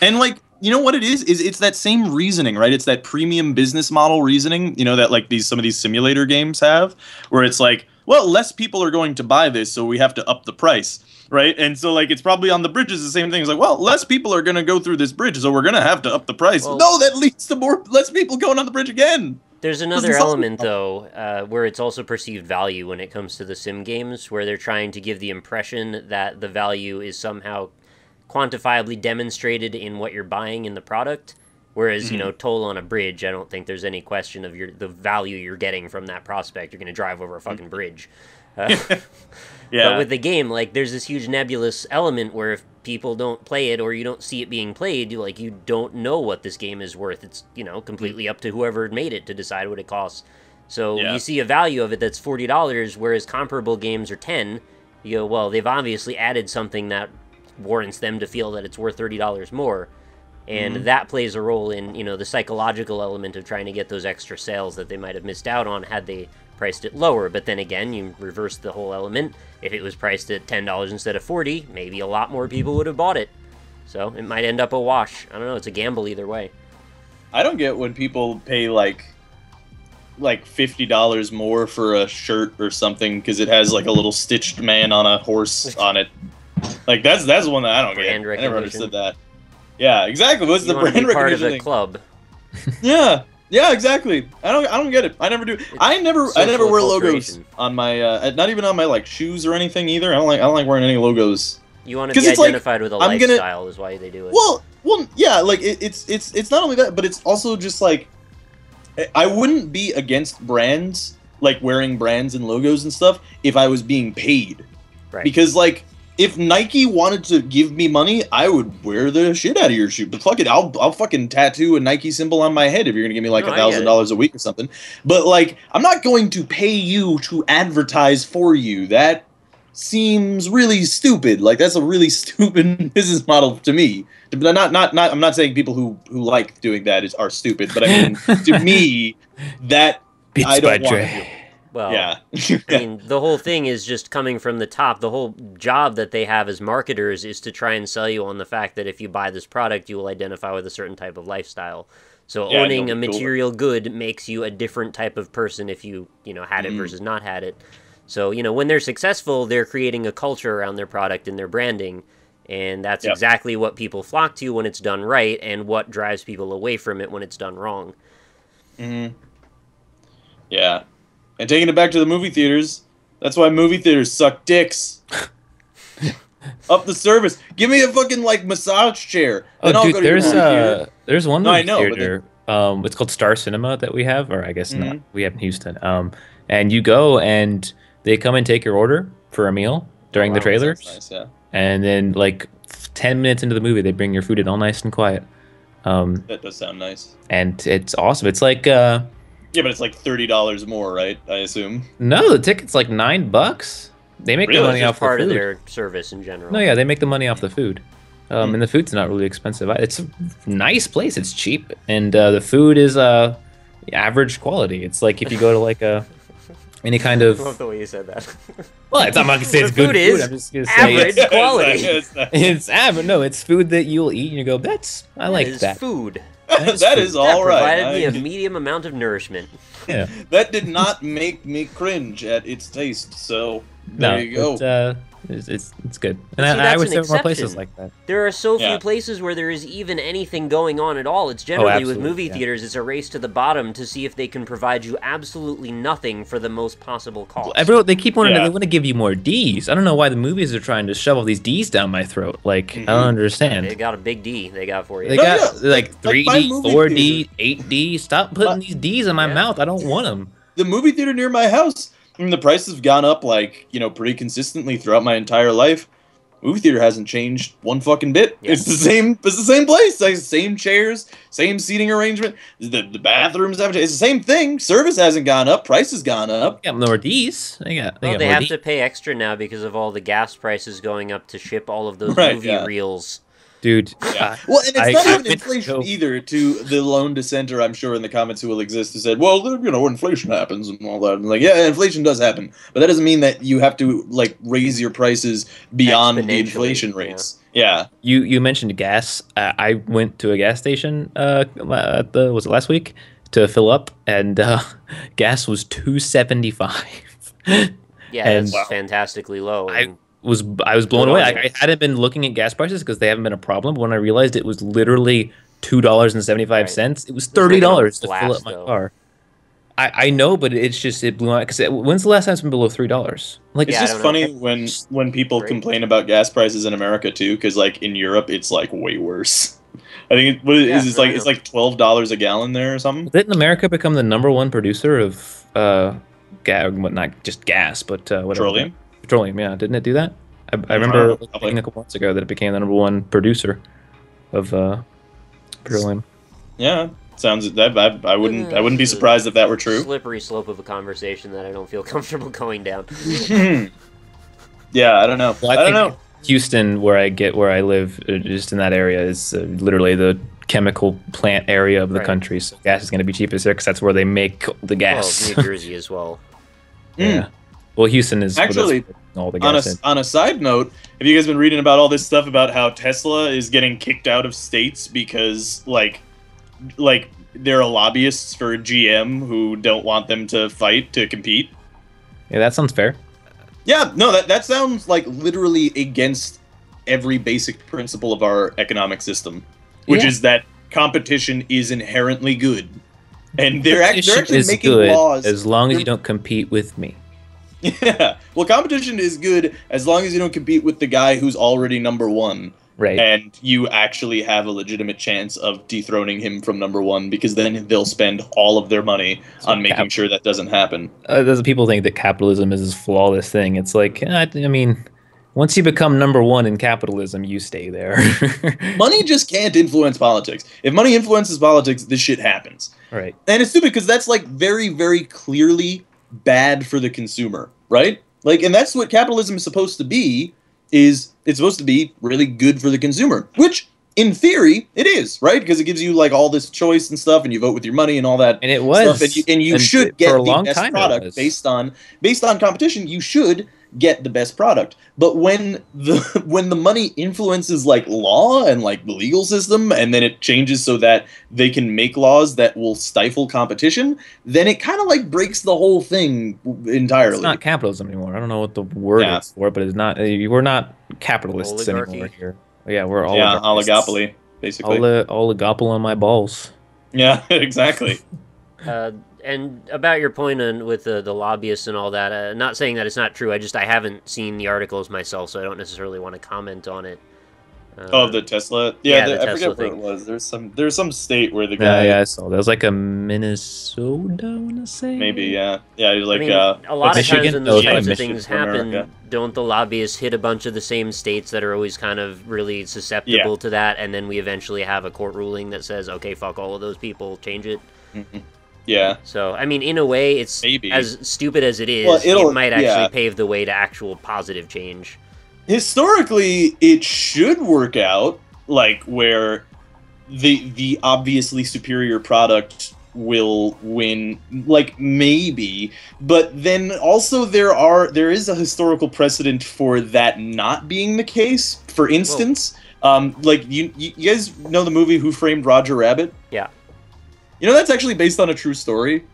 And like, you know what it is it's that same reasoning, right? It's that premium business model reasoning, that like some of these simulator games have, where it's like, well, less people are going to buy this, so we have to up the price, right? And so like it's probably on the bridges the same thing. It's like, well, less people are going to go through this bridge, so we're going to have to up the price. Well- No, that leads to less people going on the bridge again. There's another is also- element, though, where it's also perceived value when it comes to the sim games, where they're trying to give the impression that the value is somehow quantifiably demonstrated in what you're buying in the product. Whereas, toll on a bridge, I don't think there's any question of the value you're getting from that prospect. You're going to drive over a fucking bridge. Yeah. But with the game, like, there's this huge nebulous element where if people don't play it or you don't see it being played, you don't know what this game is worth. It's, completely up to whoever made it to decide what it costs. So Yeah. you see a value of it that's $40, whereas comparable games are 10. You go, well, they've obviously added something that warrants them to feel that it's worth $30 more. And that plays a role in, the psychological element of trying to get those extra sales that they might have missed out on had they priced it lower. But then again, you reverse the whole element. If it was priced at $10 instead of $40, maybe a lot more people would have bought it. So it might end up a wash. I don't know. It's a gamble either way. I don't get when people pay like $50 more for a shirt or something because it has like a little stitched man on a horse on it. Like that's the one that I don't Brand get. I never recognition. understood that. Yeah, exactly. What's You the want to brand be part of recognition a thing? club. Yeah, exactly. I don't get it. I never do. I never social wear logos acculturation. on my not even on my like shoes or anything either. I don't like wearing any logos. You want to 'Cause be it's like, identified with a I'm gonna- lifestyle is why they do it. Well, yeah, like it's not only that, but it's also just like I wouldn't be against brands like wearing brands and logos and stuff if I was being paid. Right. Because like if Nike wanted to give me money, I would wear the shit out of your shoe. But fuck it, I'll fucking tattoo a Nike symbol on my head if you're gonna give me like No, I get it. $1,000 a week or something. But like I'm not going to pay you to advertise for you. That seems really stupid. Like that's a really stupid business model to me. Not I'm not saying people who like doing that are stupid, but I mean to me that Beats I by don't want to Dre. do. Well, Yeah. I mean, the whole thing is just coming from the top. The whole job that they have as marketers is to try and sell you on the fact that if you buy this product, you will identify with a certain type of lifestyle. So Yeah, owning you'll a be cooler. material good makes you a different type of person if you had it versus not had it. So, when they're successful, they're creating a culture around their product and their branding. And that's Yep. exactly what people flock to when it's done right and what drives people away from it when it's done wrong. Yeah. And taking it back to the movie theaters, that's why movie theaters suck dicks. Up the service. Give me a fucking like massage chair. Then I'll Dude, go to your movie theater. there's one No, I movie know, but theater. It's called Star Cinema that we have, or I guess not. Mhm. We have in Houston. And you go and they come and take your order for a meal during the Wow, that sounds trailers, nice, yeah. and then like 10 minutes into the movie, they bring your food in all nice and quiet. That does sound nice. And it's awesome. It's like Yeah, but it's like $30 more, right? I assume. no, the ticket's like $9. They make Really? the money It's off just the part of food. their service in general. No, yeah, they make the money off the food. And the food's not really expensive. It's a nice place. It's cheap, and the food is average quality. It's like if you go to like any kind I of love the way you said that. well, I'm not gonna say it's The good food is I'm just gonna say average it's, quality. it's average. No, it's food that you'll eat and you go, I like It is that. food. That is That all right. provided me a I- medium amount of nourishment. Yeah. That did not make me cringe at its taste, so there you go. It's good. And See, I that's wish an there were more places exception. like that. There are so few Yeah. places where there is even anything going on at all. It's generally with absolutely, movie yeah. theaters, it's a race to the bottom to see if they can provide you absolutely nothing for the most possible cost. Everyone, they keep wanting Yeah. they want to give you more D's. I don't know why the movies are trying to shove all these D's down my throat. Like I don't understand. They got a big D they got for you. They No, got yeah, like like my 3D, movie 4D, 8D. Stop putting My- these D's in my Yeah. mouth. I don't want them. The movie theater near my house, I mean, the prices have gone up like, pretty consistently throughout my entire life. Movie theater hasn't changed one fucking bit. Yeah. It's the same place, like same chairs, same seating arrangement. The bathrooms have it's the same thing. Service hasn't gone up, price has gone up. Got more D's. They Well, got they more have D's. to pay extra now because of all the gas prices going up to ship all of those Right, movie yeah. reels. Dude. Yeah. Well, and it's I- not I even went inflation to- either. To the lone dissenter, I'm sure in the comments who will exist, who said, "Well, inflation happens and all that." And like, yeah, inflation does happen, but that doesn't mean that you have to like raise your prices beyond the Exponentially, inflation yeah. rates. Yeah. You mentioned gas. I went to a gas station. Was it last week to fill up, and gas was $2.75. Yeah, And- that's fantastically low. I was blown away. I hadn't been looking at gas prices because they haven't been a problem. But when I realized it was literally $2.75, it was $30 to fill up my though. car. I know, but it's just it blew my because when's the last time it's been below $3? Like It's Yeah, I just don't know. funny when people Great. complain about gas prices in America too, because like in Europe it's like way worse. I think what it Yeah, is it's no, like I it's know. like $12 a gallon there or something. didn't America become the #1 producer of not just gas, but whatever. Petroleum? Petroleum, yeah. Didn't it do that? I remember Probably. reading a couple months ago that it became the #1 producer of petroleum. Yeah, sounds that I wouldn't be surprised if that were true. Slippery slope of a conversation that I don't feel comfortable going down. Yeah, I don't know. Well, I don't think know. Houston, where I live, just in that area, is literally the chemical plant area of the Right. country. So gas is going to be cheapest there because that's where they make the Well, gas. New Jersey as well. Yeah. Well, Houston is Actually, that's all the On gas. in. a side note, have you guys been reading about all this stuff about how Tesla is getting kicked out of states because like there are lobbyists for GM who don't want them to fight to compete? Yeah, that sounds fair. Yeah, no, that sounds like literally against every basic principle of our economic system, which Yeah. is that competition is inherently good. And they're Competition actually is making good laws. as long as They're- you don't compete with me. Yeah. Well, competition is good as long as you don't compete with the guy who's already #1. Right. And you actually have a legitimate chance of dethroning him from #1 because then they'll spend all of their money on making sure that doesn't happen. There's people think that capitalism is this flawless thing. It's like, I mean, once you become #1 in capitalism, you stay there. Money just can't influence politics. If money influences politics, this shit happens. Right. And it's stupid because that's like very, very clearly bad for the consumer, right? Like, and that's what capitalism is supposed to be. Is it's supposed to be really good for the consumer, which in theory it is, right? Because it gives you like all this choice and stuff, and you vote with your money and all that And it stuff, was, and you should for get a the long best time it product was. based on competition. You should get the best product. But when the money influences like law and like the legal system, and then it changes so that they can make laws that will stifle competition, then it kind of like breaks the whole thing entirely. It's not capitalism anymore. I don't know what the word Yeah. is for it, but it's not. We're not capitalists Oligarchy. anymore here. Yeah, we're Yeah, oligarchists. oligopoly, basically. Oligopoly on my balls. Yeah, exactly. And about your point on with the lobbyists and all that, not saying that it's not true. I haven't seen the articles myself, so I don't necessarily want to comment on it. The Tesla. yeah, Yeah, the I Tesla forget where thing. it was. There's some state where the guy Yeah, I saw that. It was like a Minnesota, I want to say. maybe yeah he's like I mean, a lot of Michigan? times when No, those it's types probably of things Michigan for happen, America. don't the lobbyists hit a bunch of the same states that are always kind of really susceptible to that, and then we eventually have a court ruling that says, okay, fuck all of those people, change it. Yeah. So, I mean, in a way, it's Maybe. as stupid as it is, Well, it might actually yeah. pave the way to actual positive change. Historically, it should work out like where the obviously superior product will win, like maybe, but then also there is a historical precedent for that not being the case. For instance, like you guys know the movie Who Framed Roger Rabbit? Yeah. You know that's actually based on a true story.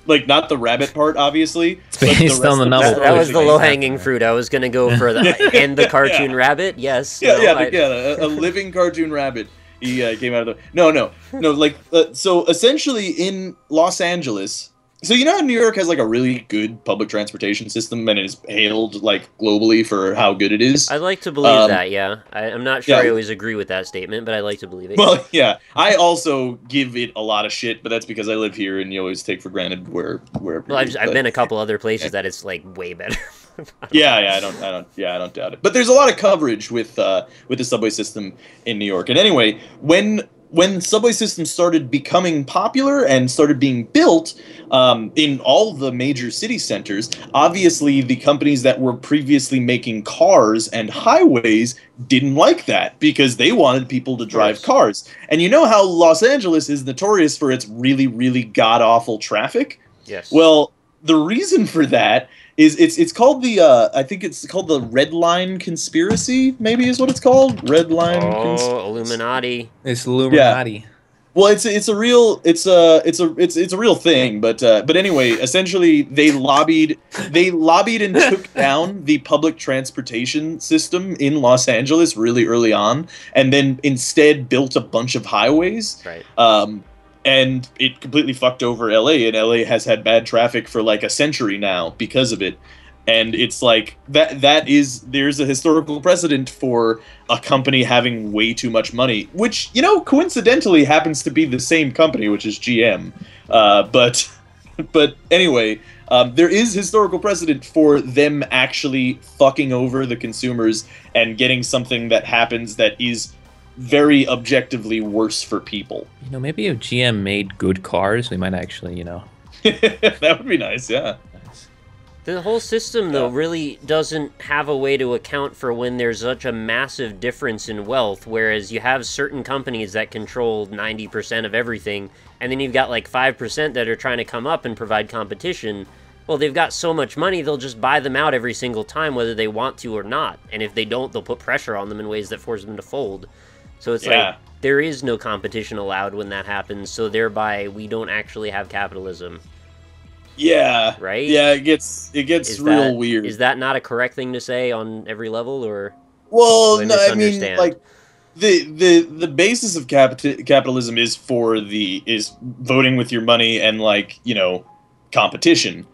Like not the rabbit part, obviously. It's based on the novel. That was the Basically, low-hanging fruit. I was gonna go for the cartoon rabbit. Yes. Yeah, no, a living cartoon rabbit. He came out of the no. Like so, essentially in Los Angeles. So you know how New York has like a really good public transportation system and is hailed like globally for how good it is. I'd like to believe that. Yeah, I'm not sure I yeah. always agree with that statement, but I like to believe it. Well, yeah, I also give it a lot of shit, but that's because I live here and you always take for granted where. Well, I've been a couple other places that it's like way better. I don't doubt it. But there's a lot of coverage with the subway system in New York. And anyway, when subway systems started becoming popular and started being built in all the major city centers, obviously the companies that were previously making cars and highways didn't like that because they wanted people to drive cars. And you know how Los Angeles is notorious for its really, really god-awful traffic? Yes. Well, the reason for that is it's called the I think it's called the Red Line Conspiracy, maybe is what it's called. Red Line Illuminati. It's Illuminati. Well, it's a real thing, but anyway, essentially they lobbied and took down the public transportation system in Los Angeles really early on, and then instead built a bunch of highways. Right. And it completely fucked over LA, and LA has had bad traffic for like a century now because of it. And it's like there's a historical precedent for a company having way too much money, which, you know, coincidentally happens to be the same company, which is GM. But anyway, there is historical precedent for them actually fucking over the consumers and getting something that happens that is very objectively worse for people. You know, maybe if GM made good cars, we might actually, you know. That would be nice, yeah. The whole system, though, really doesn't have a way to account for when there's such a massive difference in wealth, whereas you have certain companies that control 90% of everything, and then you've got like 5% that are trying to come up and provide competition. Well, they've got so much money, they'll just buy them out every single time, whether they want to or not. And if they don't, they'll put pressure on them in ways that force them to fold. So it's like, there is no competition allowed when that happens, so thereby we don't actually have capitalism. Yeah. Right? Yeah, it gets real weird. Is that not a correct thing to say on every level, or? Well, no, I mean, like, the basis of capitalism is voting with your money and, like, you know, competition.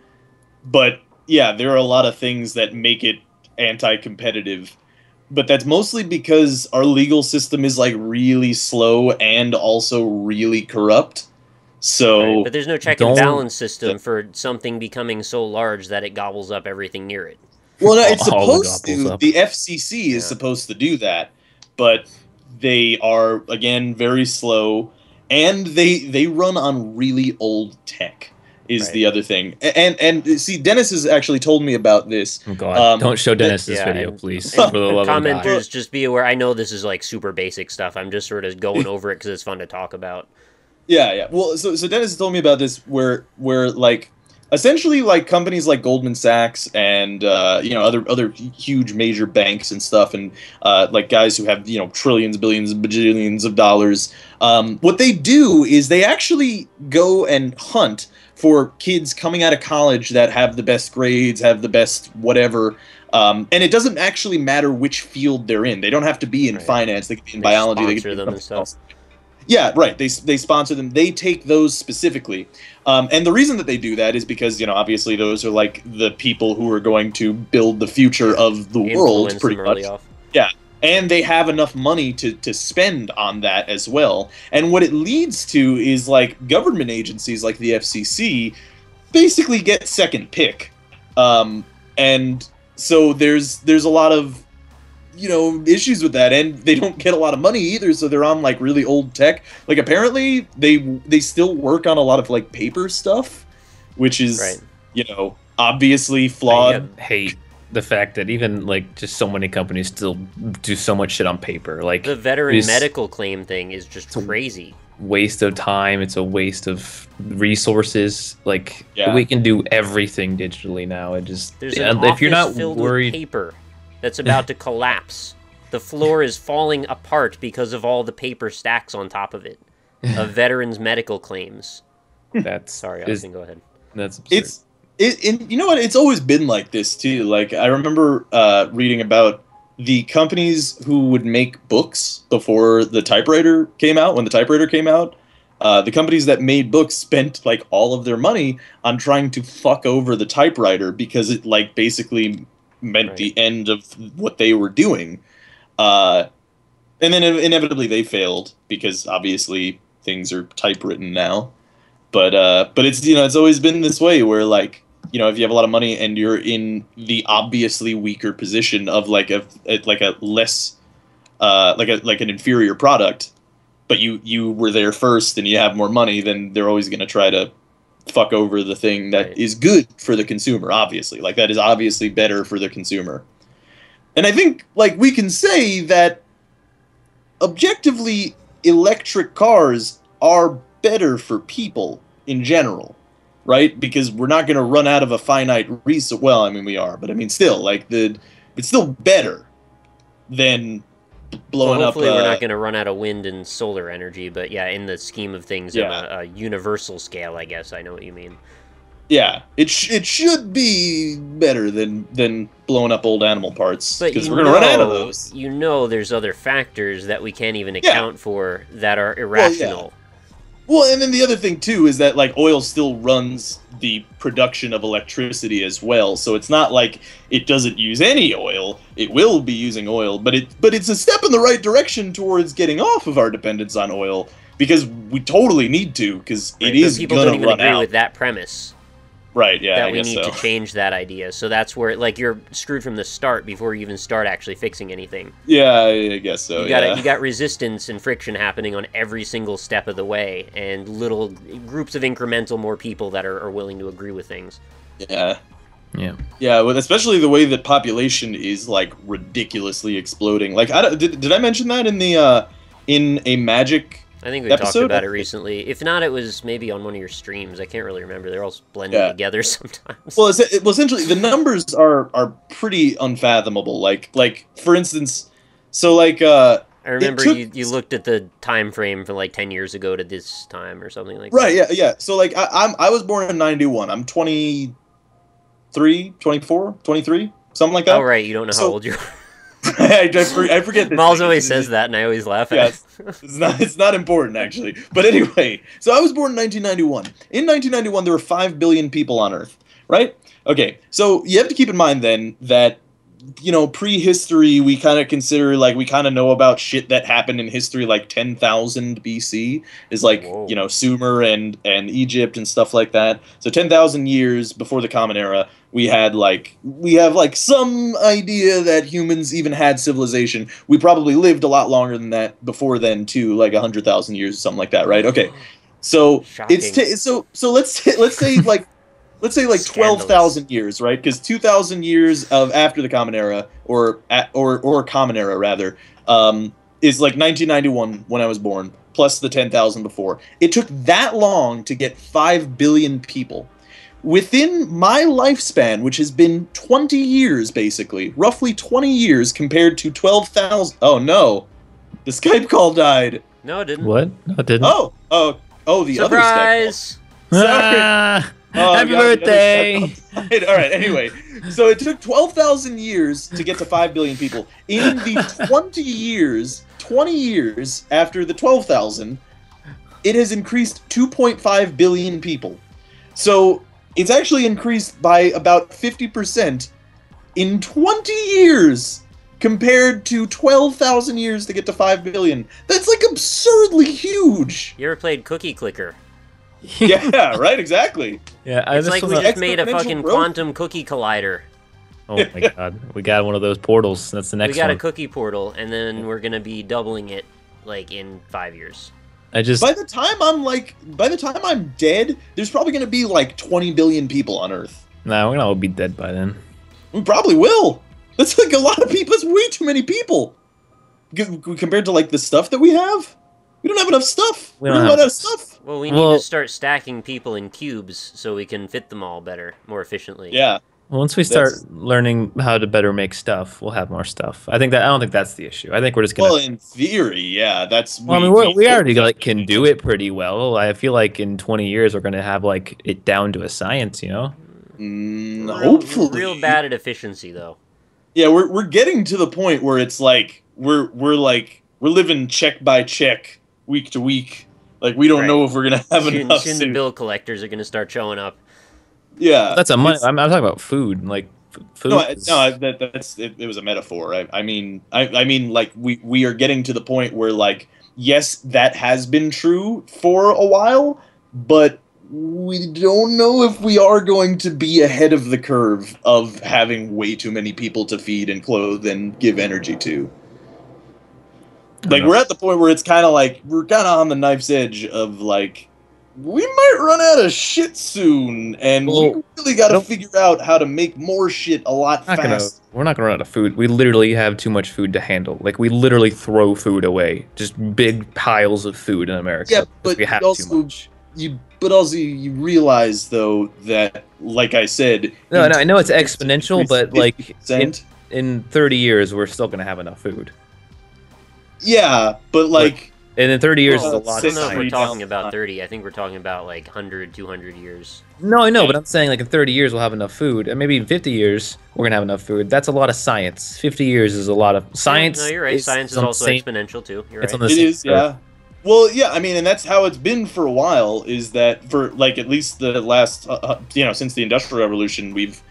But yeah, there are a lot of things that make it anti-competitive. But that's mostly because our legal system is like really slow and also really corrupt. So, right, but there's no check and balance system for something becoming so large that it gobbles up everything near it. Well, no, it's supposed to. The FCC is supposed to do that, but they are, again, very slow, and they run on really old tech. is Right. the other thing. And see, Dennis has actually told me about this. Oh God! Don't show Dennis this Yeah, video, and- please. and For the love of God. commenters, just be aware. I know this is like super basic stuff. I'm just sort of going over it because it's fun to talk about. Yeah, yeah. Well, so Dennis told me about this where like essentially like companies like Goldman Sachs and other huge major banks and stuff and like guys who have trillions, billions, bajillions of dollars. What they do is they actually go and hunt for kids coming out of college that have the best grades, have the best whatever. And it doesn't actually matter which field they're in. They don't have to be in Right. finance. They can be in They biology. They sponsor can be in them and something stuff. else. Yeah, right. They sponsor them. They take those specifically, and the reason that they do that is because obviously those are like the people who are going to build the future of the world, Influence pretty them much. early off. Yeah, and they have enough money to spend on that as well. And what it leads to is like government agencies like the FCC basically get second pick, and so there's a lot of issues with that, and they don't get a lot of money either, so they're on like really old tech. Like apparently they still work on a lot of like paper stuff, which is Right. obviously flawed. I hate the fact that even like just so many companies still do so much shit on paper. Like The veteran it's medical claim thing is just crazy. waste of time. It's a waste of resources. Like Yeah. we can do everything digitally now. It just There's an if you're office not filled worried, with paper that's about to collapse. The floor is falling apart because of all the paper stacks on top of it. Of veterans' medical claims. that's Sorry, is, Austin, go ahead. that's absurd. You know what? It's always been like this too. Like I remember reading about the companies who would make books before the typewriter came out. When the typewriter came out, the companies that made books spent like all of their money on trying to fuck over the typewriter because it like basically meant the end of what they were doing. And then inevitably they failed because obviously things are typewritten now. But it's it's always been this way where like if you have a lot of money and you're in the obviously weaker position of like a less like an inferior product, but you were there first and you have more money, then they're always going to try to fuck over the thing that is good for the consumer. Obviously, like that is obviously better for the consumer. And I think like we can say that objectively electric cars are better for people in general, right? Because we're not going to run out of a finite resource. Well, I mean we are, but I mean still like it's still better than blowing hopefully up. We're not going to run out of wind and solar energy, but yeah, in the scheme of things, on a universal scale, I guess I know what you mean. Yeah, it should be better than blowing up old animal parts because we're gonna run out of those. There's other factors that we can't even account for that are irrational. Well, and then the other thing too is that like oil still runs the production of electricity as well, so it's not like it doesn't use any oil. It will be using oil, but it's a step in the right direction towards getting off of our dependence on oil because we totally need to because it is people gonna don't even run agree out. with that premise. Right, yeah, that we need to change that idea. So that's where, like, you're screwed from the start before you even start actually fixing anything. Yeah, I guess so. You got resistance and friction happening on every single step of the way, and little groups of incremental more people that are willing to agree with things. Yeah. Yeah. Yeah, well, especially the way that population is like ridiculously exploding. Like, did I mention that in the in a Magic? I think we talked about it recently. If not, it was maybe on one of your streams. I can't really remember. They're all blended together sometimes. Well, essentially, the numbers are pretty unfathomable. Like for instance, so like I remember you looked at the time frame from like 10 years ago to this time or something like that. Right, yeah. So like I was born in 91. I'm 23, 24, 23, something like that. Oh, right. You don't know how old you are. I forget this. Miles always says that, and I always laugh at it. It's not important, actually. But anyway, so I was born in 1991. In 1991, there were 5 billion people on Earth, right? Okay, so you have to keep in mind, then, that, prehistory, we kind of consider, like, we kind of know about shit that happened in history, like 10,000 BC is, like, Sumer and Egypt and stuff like that. So 10,000 years before the Common Era, we have some idea that humans even had civilization. We probably lived a lot longer than that before then too, like 100,000 years or something like that, right? Okay. So Shocking. so let's say like 12,000 years, right? Because 2,000 years of after the Common Era, or Common Era rather, is like 1991 when I was born, plus the 10,000 before. It took that long to get 5 billion people. Within my lifespan, which has been 20 years, basically, roughly 20 years compared to 12,000. Oh no, the Skype call died. No, it didn't. What? No, it didn't. Oh, the other Skype Surprise! call. Sorry. Ah, Oh, happy God, the other birthday! Skype call died. All right. Anyway, so it took 12,000 years to get to 5 billion people. In the 20 years after the 12,000, it has increased 2.5 billion people. So it's actually increased by about 50% in 20 years compared to 12,000 years to get to 5 billion. That's like absurdly huge. You ever played Cookie Clicker? Yeah, right, exactly. Yeah, It's like we just made a exponential fucking growth. quantum cookie collider. Oh my god, we got one of those portals. That's the next We got one. a cookie portal, and then we're gonna be doubling it, like, in 5 years. I just By the time I'm dead, there's probably going to be like 20 billion people on Earth. nah, we're gonna all be dead by then. We probably will. That's like a lot of people. That's way too many people. Compared to like the stuff that we have. We don't have enough stuff. We We don't don't have- have enough stuff. Well, we need Well- to start stacking people in cubes so we can fit them all better, more efficiently. Yeah. Well, once we start That's- learning how to better make stuff, we'll have more stuff. I don't think that's the issue. I think we're just gonna. Well, in theory, yeah. That's. Well, I mean, we already like can do it pretty well. I feel like in 20 years we're gonna have like it down to a science, you know? Hopefully. Real bad at efficiency, though. Yeah, we're getting to the point where it's like we're living check by check, week to week. Like we don't Right. know if we're gonna have Soon, enough. soon the bill collectors are gonna start showing up. Yeah, That's a money. it's- I'm talking about food, like food. No, is- it was a metaphor. I mean, like we are getting to the point where like yes, that has been true for a while, but we don't know if we are going to be ahead of the curve of having way too many people to feed and clothe and give energy to. Like know. we're at the point where it's kind of like we're kind of on the knife's edge of like we might run out of shit soon, and we Well, really got to don't- figure out how to make more shit a lot faster. We're not gonna run out of food. We literally have too much food to handle. Like we literally throw food away, just big piles of food in America. Yeah, because but we have also too much. you realize though that, like I said, No, in I know it's 20 years, exponential, it's but like 50%. in 30 years we're still gonna have enough food. Yeah, but like And in 30 years Well, is a lot I of don't know if we're science. talking about 30. I think we're talking about like 100, 200 years. No, I know, but I'm saying like in 30 years we'll have enough food, and maybe in 50 years we're gonna have enough food. That's a lot of science. 50 years is a lot of science. No, you're right. Science is on the also same- exponential too. You're it's right. on the it same is, curve. yeah. Well, yeah, I mean, and that's how it's been for a while. Is that for like at least the last, since the Industrial Revolution, we've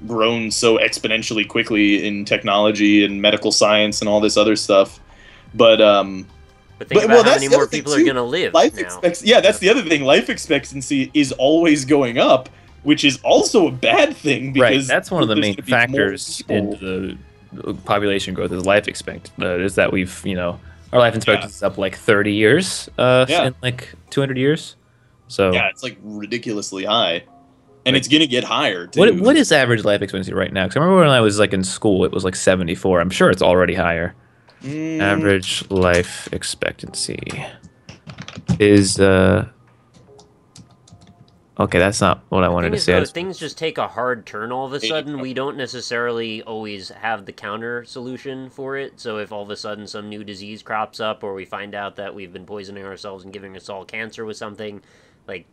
grown so exponentially quickly in technology and medical science and all this other stuff. But But think But- about well, how that's many the more other thing, people are too. gonna live life now. expectancy. Yeah, that's the other thing. Life expectancy is always going up, which is also a bad thing because Right, that's one of the there's main gonna be more factors people. into the population growth is life expectancy. Is that we've our life expectancy is up like 30 years Yeah. in like 200 years. So Yeah, it's like ridiculously high, and it's gonna get higher too. what is average life expectancy right now? Because I remember when I was like in school, it was like 74. I'm sure it's already higher. Mm, Average life expectancy is okay. That's not what I wanted Thing to is, say. though, I just- things just take a hard turn all of a Hey, sudden. We don't necessarily always have the counter solution for it. So if all of a sudden some new disease crops up, or we find out that we've been poisoning ourselves and giving us all cancer with something, like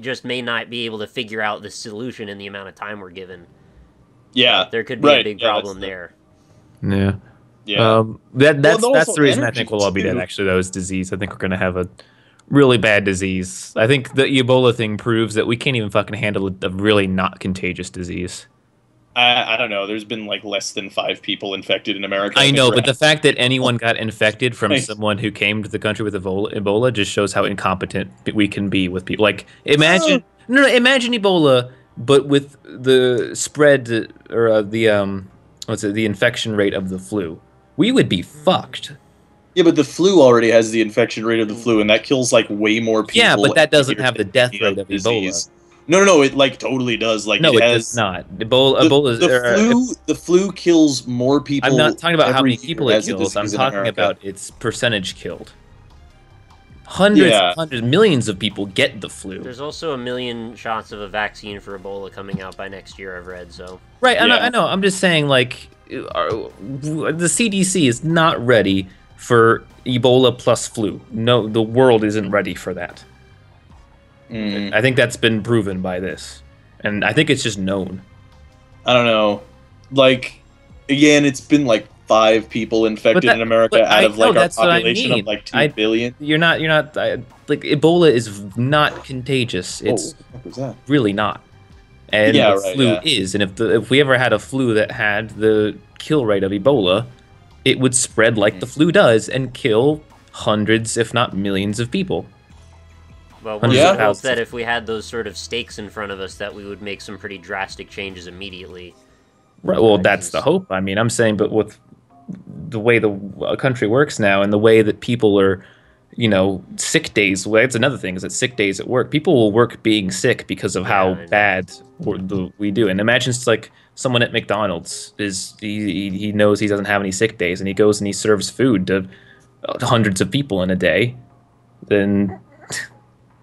just may not be able to figure out the solution in the amount of time we're given. yeah, There could be right, a big yeah, problem that's there. Yeah. Yeah, That's also the reason I energy, think we'll all be dead. too. Actually, though, is disease. I think we're gonna have a really bad disease. I think the Ebola thing proves that we can't even fucking handle a really not contagious disease. I don't know. There's been like less than 5 people infected in America. I think know, we're but the at- fact that anyone got infected from Right. someone who came to the country with Ebola just shows how incompetent we can be with people. Like, imagine imagine Ebola, but with the spread or the infection rate of the flu. We would be fucked. Yeah, but the flu already has the infection rate of the flu, and that kills like way more people. Yeah, but that every doesn't year have the than death any rate other of Ebola. No, it like totally does. Like No, it it does has not. Ebola is. the flu kills more I'm not people talking about how every many year people it as a kills. I'm disease in talking America. about its percentage killed. Hundreds, Yeah. hundreds, millions of people get the flu. There's also 1 million shots of a vaccine for Ebola coming out by next year, I've read, so... Right, Yeah. I know. I'm just saying, like, the CDC is not ready for Ebola plus flu. No, the world isn't ready for that. I think that's been proven by this. And I think it's just known. I don't know. Like, again, it's been like 5 people infected in America out of like our population of like 2 billion. You're not, like, Ebola is not contagious. It's what was that? really not. And Yeah, the right, flu yeah. is. And if we ever had a flu that had the kill rate of Ebola, it would spread like the flu does and kill hundreds, if not millions of people. Well, one Yeah. would hope that if we had those sort of stakes in front of us, that we would make some pretty drastic changes immediately. Right. Well, that's the hope. I mean, I'm saying, but with the way the country works now and the way that people are, sick days. Well, that's another thing, is that sick days at work. People will work being sick because of how bad we do. And imagine it's like someone at McDonald's he knows he doesn't have any sick days, and he goes and he serves food to hundreds of people in a day. Then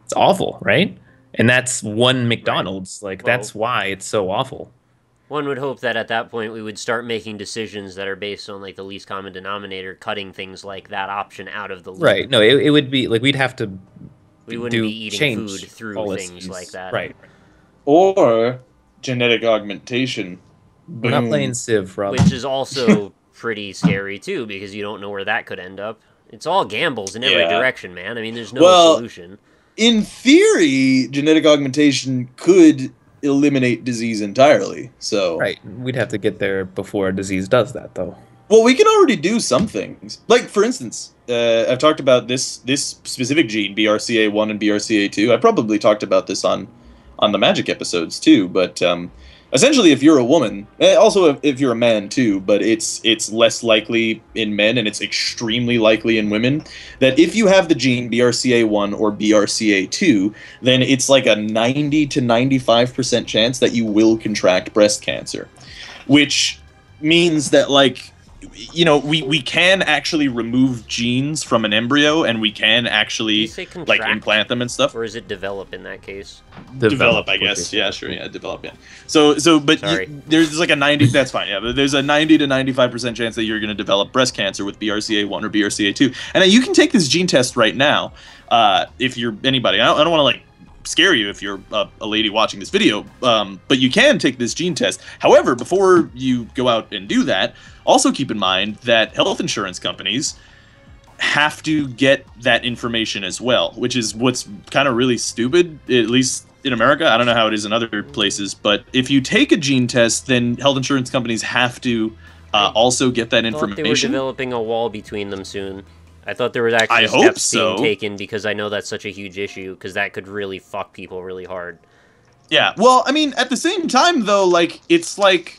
it's awful, right? And that's one McDonald's. Like, that's why it's so awful. One would hope that at that point we would start making decisions that are based on, like, the least common denominator, cutting things like that option out of the loop. Right. No, it would be, like, we'd have to We wouldn't be eating food through policies. things like that. Right. Or genetic augmentation. We're not playing Civ, Rob. Which is also pretty scary, too, because you don't know where that could end up. It's all gambles in every direction, man. I mean, there's no solution. In theory, genetic augmentation could eliminate disease entirely. So right, we'd have to get there before a disease does that, though. Well, we can already do some things. Like, for instance, I've talked about this specific gene, BRCA1 and BRCA2. I probably talked about this on the Magic episodes too. But essentially, if you're a woman, also if you're a man too, but it's less likely in men and it's extremely likely in women, that if you have the gene BRCA1 or BRCA2, then it's like a 90 to 95% chance that you will contract breast cancer, which means that, like, we can actually remove genes from an embryo, and we can actually like implant them and stuff. Or is it develop in that case? Develop, I guess. Yeah, sure. Yeah, develop. Yeah. But there's like a 90. That's fine. Yeah, but there's a 90 to 95% chance that you're going to develop breast cancer with BRCA1 or BRCA2, and you can take this gene test right now. If you're anybody, I don't want to like scare you if you're a lady watching this video, but you can take this gene test. However, before you go out and do that, also keep in mind that health insurance companies have to get that information as well, which is what's kind of really stupid, at least in America. I don't know how it is in other places, but if you take a gene test, then health insurance companies have to also get that information. I thought they were developing a wall between them soon. I thought there was actually steps being taken, because I know that's such a huge issue, because that could really fuck people really hard. Yeah, well, I mean, at the same time, though, like, it's like,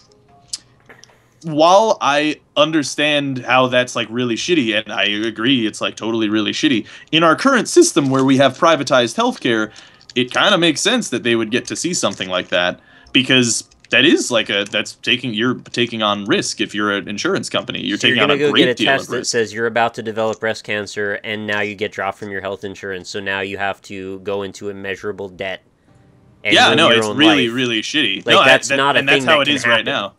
while I understand how that's, like, really shitty, and I agree it's, like, totally really shitty, in our current system where we have privatized healthcare, it kind of makes sense that they would get to see something like that, because that is like you're taking on risk if you're an insurance company. You're taking on a great deal of risk. You're going to go get a test that says you're about to develop breast cancer, and now you get dropped from your health insurance, so now you have to go into immeasurable debt. And it's really, really shitty. Like, that's not a thing that can happen. And that's how it is right now.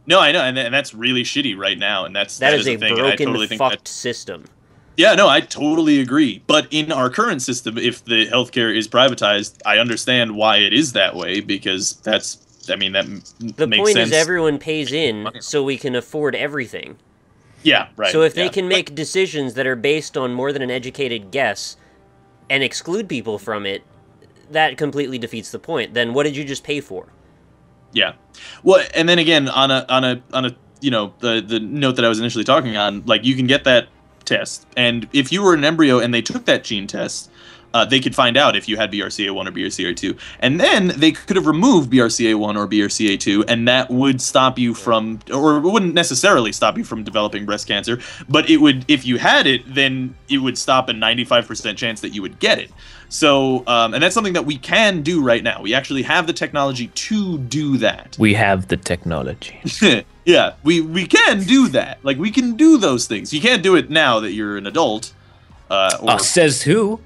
No, I know, and that's really shitty right now, and that is a thing. broken, fucked system. Yeah, no, I totally agree. But in our current system, if the healthcare is privatized, I understand why it is that way, because that makes sense. The point is everyone pays in so we can afford everything. Yeah, right. So if they can make decisions that are based on more than an educated guess and exclude people from it, that completely defeats the point. Then what did you just pay for? Yeah. Well, and then again, on a the note that I was initially talking on, like, you can get that test, and if you were an embryo and they took that gene test, they could find out if you had BRCA1 or BRCA2. And then they could have removed BRCA1 or BRCA2, and that would stop you from, or it wouldn't necessarily stop you from developing breast cancer, but it would, if you had it, then it would stop a 95% chance that you would get it. So, and that's something that we can do right now. We actually have the technology to do that. We have the technology. Yeah, we can do that. Like, we can do those things. You can't do it now that you're an adult. Says who?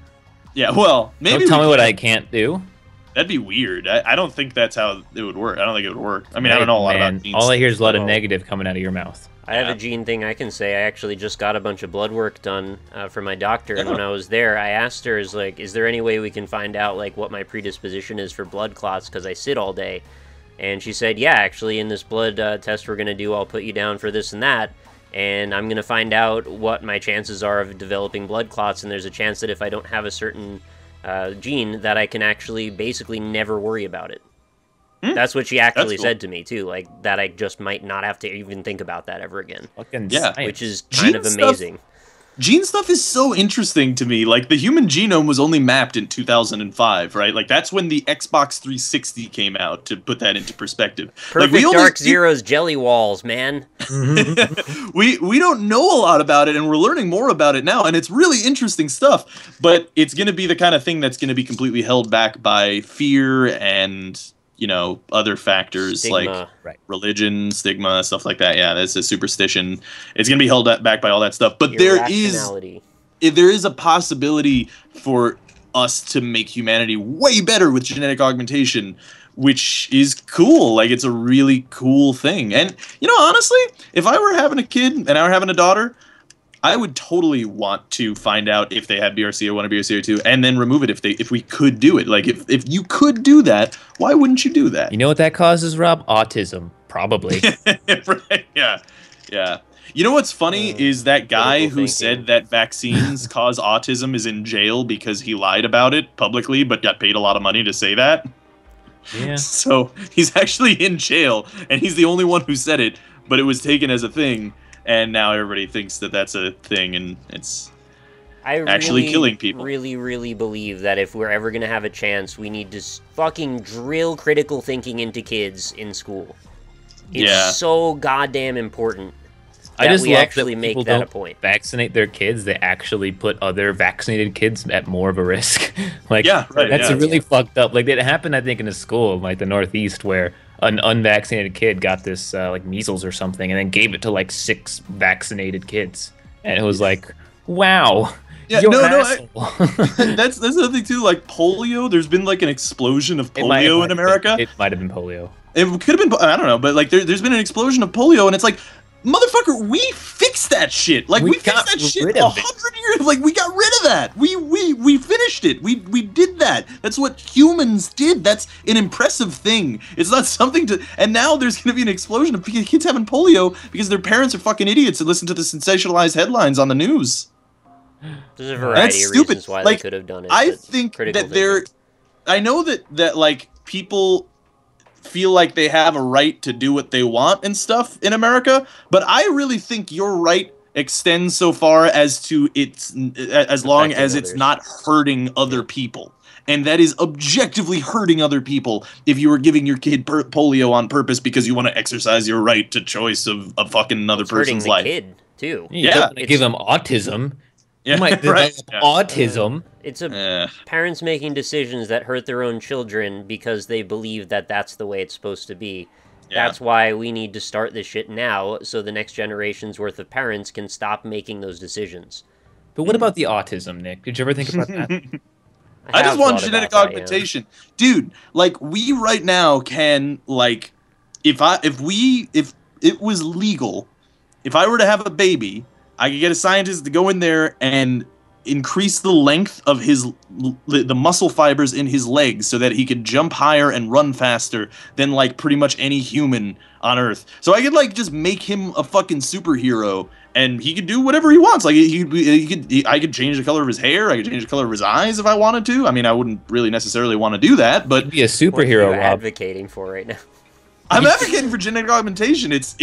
Yeah, well, maybe. Don't tell me what I can't do. That'd be weird. I don't think that's how it would work. I don't think it would work. I mean, I don't know a lot about genes. All I hear is a lot of negative coming out of your mouth. I have a gene thing I can say. I actually just got a bunch of blood work done for my doctor, and when I was there, I asked her, is there any way we can find out, like, what my predisposition is for blood clots, because I sit all day? And she said, yeah, actually, in this blood test we're going to do, I'll put you down for this and that, and I'm going to find out what my chances are of developing blood clots, and there's a chance that if I don't have a certain gene, that I can actually basically never worry about it. That's what she actually said to me, too, like, that I just might not have to even think about that ever again. Fucking which is kind of amazing. Gene stuff is so interesting to me. Like, the human genome was only mapped in 2005, right? Like, that's when the Xbox 360 came out, to put that into perspective. Perfect like, Dark Zero's jelly walls, man. we don't know a lot about it, and we're learning more about it now, and it's really interesting stuff. But it's going to be the kind of thing that's going to be completely held back by fear and, you know, other factors Stigma. like religion, stigma, stuff like that. Yeah, that's a superstition. It's going to be held back by all that stuff. But there is a possibility for us to make humanity way better with genetic augmentation, which is cool. Like, it's a really cool thing. And, you know, honestly, if I were having a kid and I were having a daughter, I would totally want to find out if they had BRCA1 or BRCA2 and then remove it if we could do it. Like, if you could do that, why wouldn't you do that? You know what that causes, Rob? Autism, probably. Right, yeah. You know what's funny is that guy who said that vaccines cause autism is in jail because he lied about it publicly but got paid a lot of money to say that. Yeah. So he's actually in jail, and he's the only one who said it, but it was taken as a thing. And now everybody thinks that that's a thing, and it's actually killing people. I really believe that if we're ever going to have a chance, we need to fucking drill critical thinking into kids in school. It's so goddamn important that I just we love actually that make people that a don't point. vaccinate their kids. They actually put other vaccinated kids at more of a risk. Like, yeah, right, that's really fucked up. Like, it happened, I think, in a school in, like, the Northeast where an unvaccinated kid got this like measles or something and then gave it to like 6 vaccinated kids, and it was like, wow. Yeah, that's another thing too. Like polio, there's been like an explosion of polio in America. It might have been polio. It could have been, I don't know, but like there's been an explosion of polio, and it's like, motherfucker, we fixed that shit. Like, we fixed that shit 100 years. Like, we got rid of that. We finished it. We did that. That's what humans did. That's an impressive thing. It's not something to. And now there's going to be an explosion of kids having polio because their parents are fucking idiots and listen to the sensationalized headlines on the news. There's a variety of reasons why they could have done it. I think that I know that like people feel like they have a right to do what they want and stuff in America, but I really think your right extends so far as to as long as it's not hurting other people. And that is objectively hurting other people if you were giving your kid polio on purpose because you want to exercise your right to choice of fucking another person's life. Hurting the kid, too. Yeah. Give them autism. You might develop autism. It's parents making decisions that hurt their own children because they believe that that's the way it's supposed to be. Yeah. That's why we need to start this shit now, so the next generation's worth of parents can stop making those decisions. But what about the autism, Nick? Did you ever think about that? I just want genetic augmentation. Dude, like, we right now can, like, if it was legal, if I were to have a baby, I could get a scientist to go in there and increase the length of the muscle fibers in his legs so that he could jump higher and run faster than like pretty much any human on Earth. So I could like just make him a fucking superhero, and he could do whatever he wants. Like I could change the color of his hair. I could change the color of his eyes if I wanted to. I mean, I wouldn't really necessarily want to do that, but be a superhero. What are you advocating for right now? I'm advocating for genetic augmentation. It's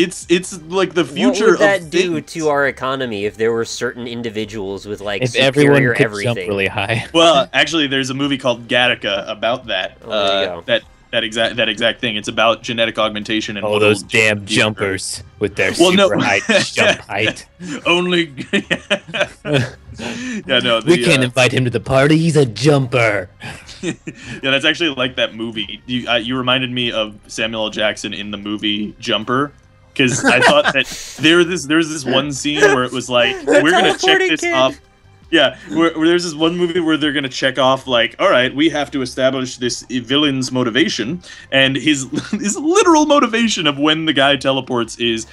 like the future What would that of do things. to our economy if there were certain individuals with like If everyone superior could everything? jump really high. Well, actually, there's a movie called Gattaca about that. Oh, there you go. That exact thing. It's about genetic augmentation and Oh, what those it'll damn do. jumpers with their Well, no. super high jump height. Only. Yeah, no. We can't invite him to the party. He's a jumper. Yeah, that's actually like that movie. You reminded me of Samuel L. Jackson in the movie Jumper, because I thought that there's this one scene where it was like, we're gonna check this off. Yeah, where there's this one movie where they're gonna check off, like, all right, we have to establish this villain's motivation, and his literal motivation of when the guy teleports is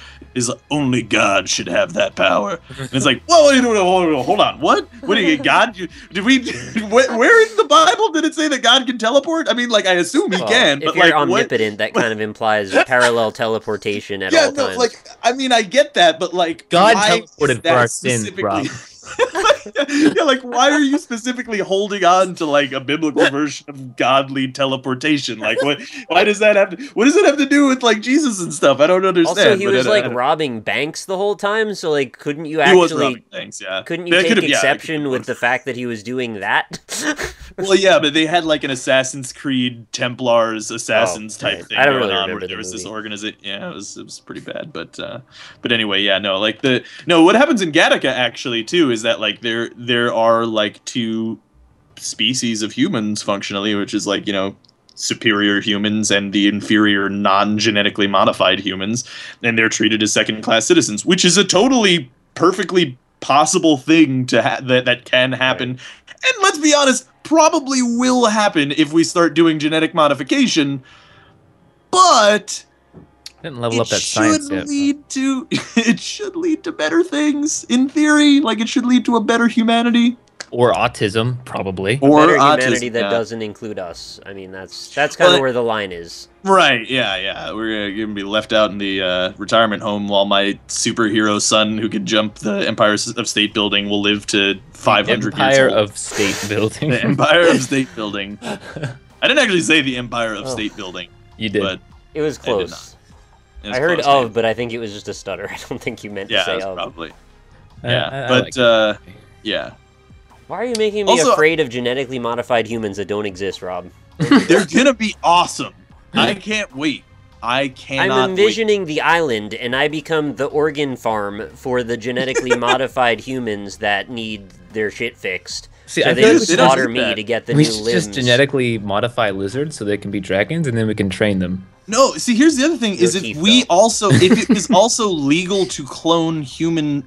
only God should have that power. And it's like, whoa, hold on, what? What do you God? Where in the Bible did it say that God can teleport? I mean, like, I assume he can, but if you're like, omnipotent, that kind of implies parallel teleportation at all times. like, I mean, I get that, but like, God why teleported is for that our sins, specifically- Rob. Yeah, like, why are you specifically holding on to like a biblical version of godly teleportation? Like, why does that have to? What does it have to do with like Jesus and stuff? I don't understand. Also, he was like I don't- robbing banks the whole time, so like, couldn't you He was actually? robbing banks, yeah. Couldn't you That take could've- yeah, that exception could've with worked. the fact that he was doing that? Well, yeah, but they had like an Assassin's Creed Templars Assassins Oh, type right. thing I don't going really on, remember where the there was this movie. organization. Yeah, it was pretty bad, but anyway, yeah, no, like what happens in Gattaca actually too is that like there are like two species of humans functionally, which is like, you know, superior humans and the inferior non-genetically modified humans, and they're treated as second-class citizens, which is a totally perfectly possible thing to that can happen. And let's be honest, probably will happen if we start doing genetic modification, but Didn't level up that should science yet. lead to it should lead to better things in theory. Like, it should lead to a better humanity. Or autism, probably. Or Better autism, humanity that yeah. doesn't include us. I mean, that's kind of where the line is. Right, yeah. We're gonna be left out in the retirement home while my superhero son, who could jump the Empire of State Building, will live to 500 Empire years old. of State Building. The Empire of State Building. I didn't actually say the Empire of State Building. You did. But It was I did close. it was I heard close, of, but I think it was just a stutter. I don't think you meant to yeah, say it was of. probably. I Yeah, like but yeah. Why are you making me Also- afraid of genetically modified humans that don't exist, Rob? They're gonna be awesome. I can't wait. I cannot I'm envisioning the island, and I become the organ farm for the genetically modified humans that need their shit fixed. See, so I they feel like just we don't slaughter do me that. to get the we new should limbs. just genetically modify lizards so they can be dragons, and then we can train them. No, see, here's the other thing: is Your if teeth, we though. also, if it was also legal to clone human,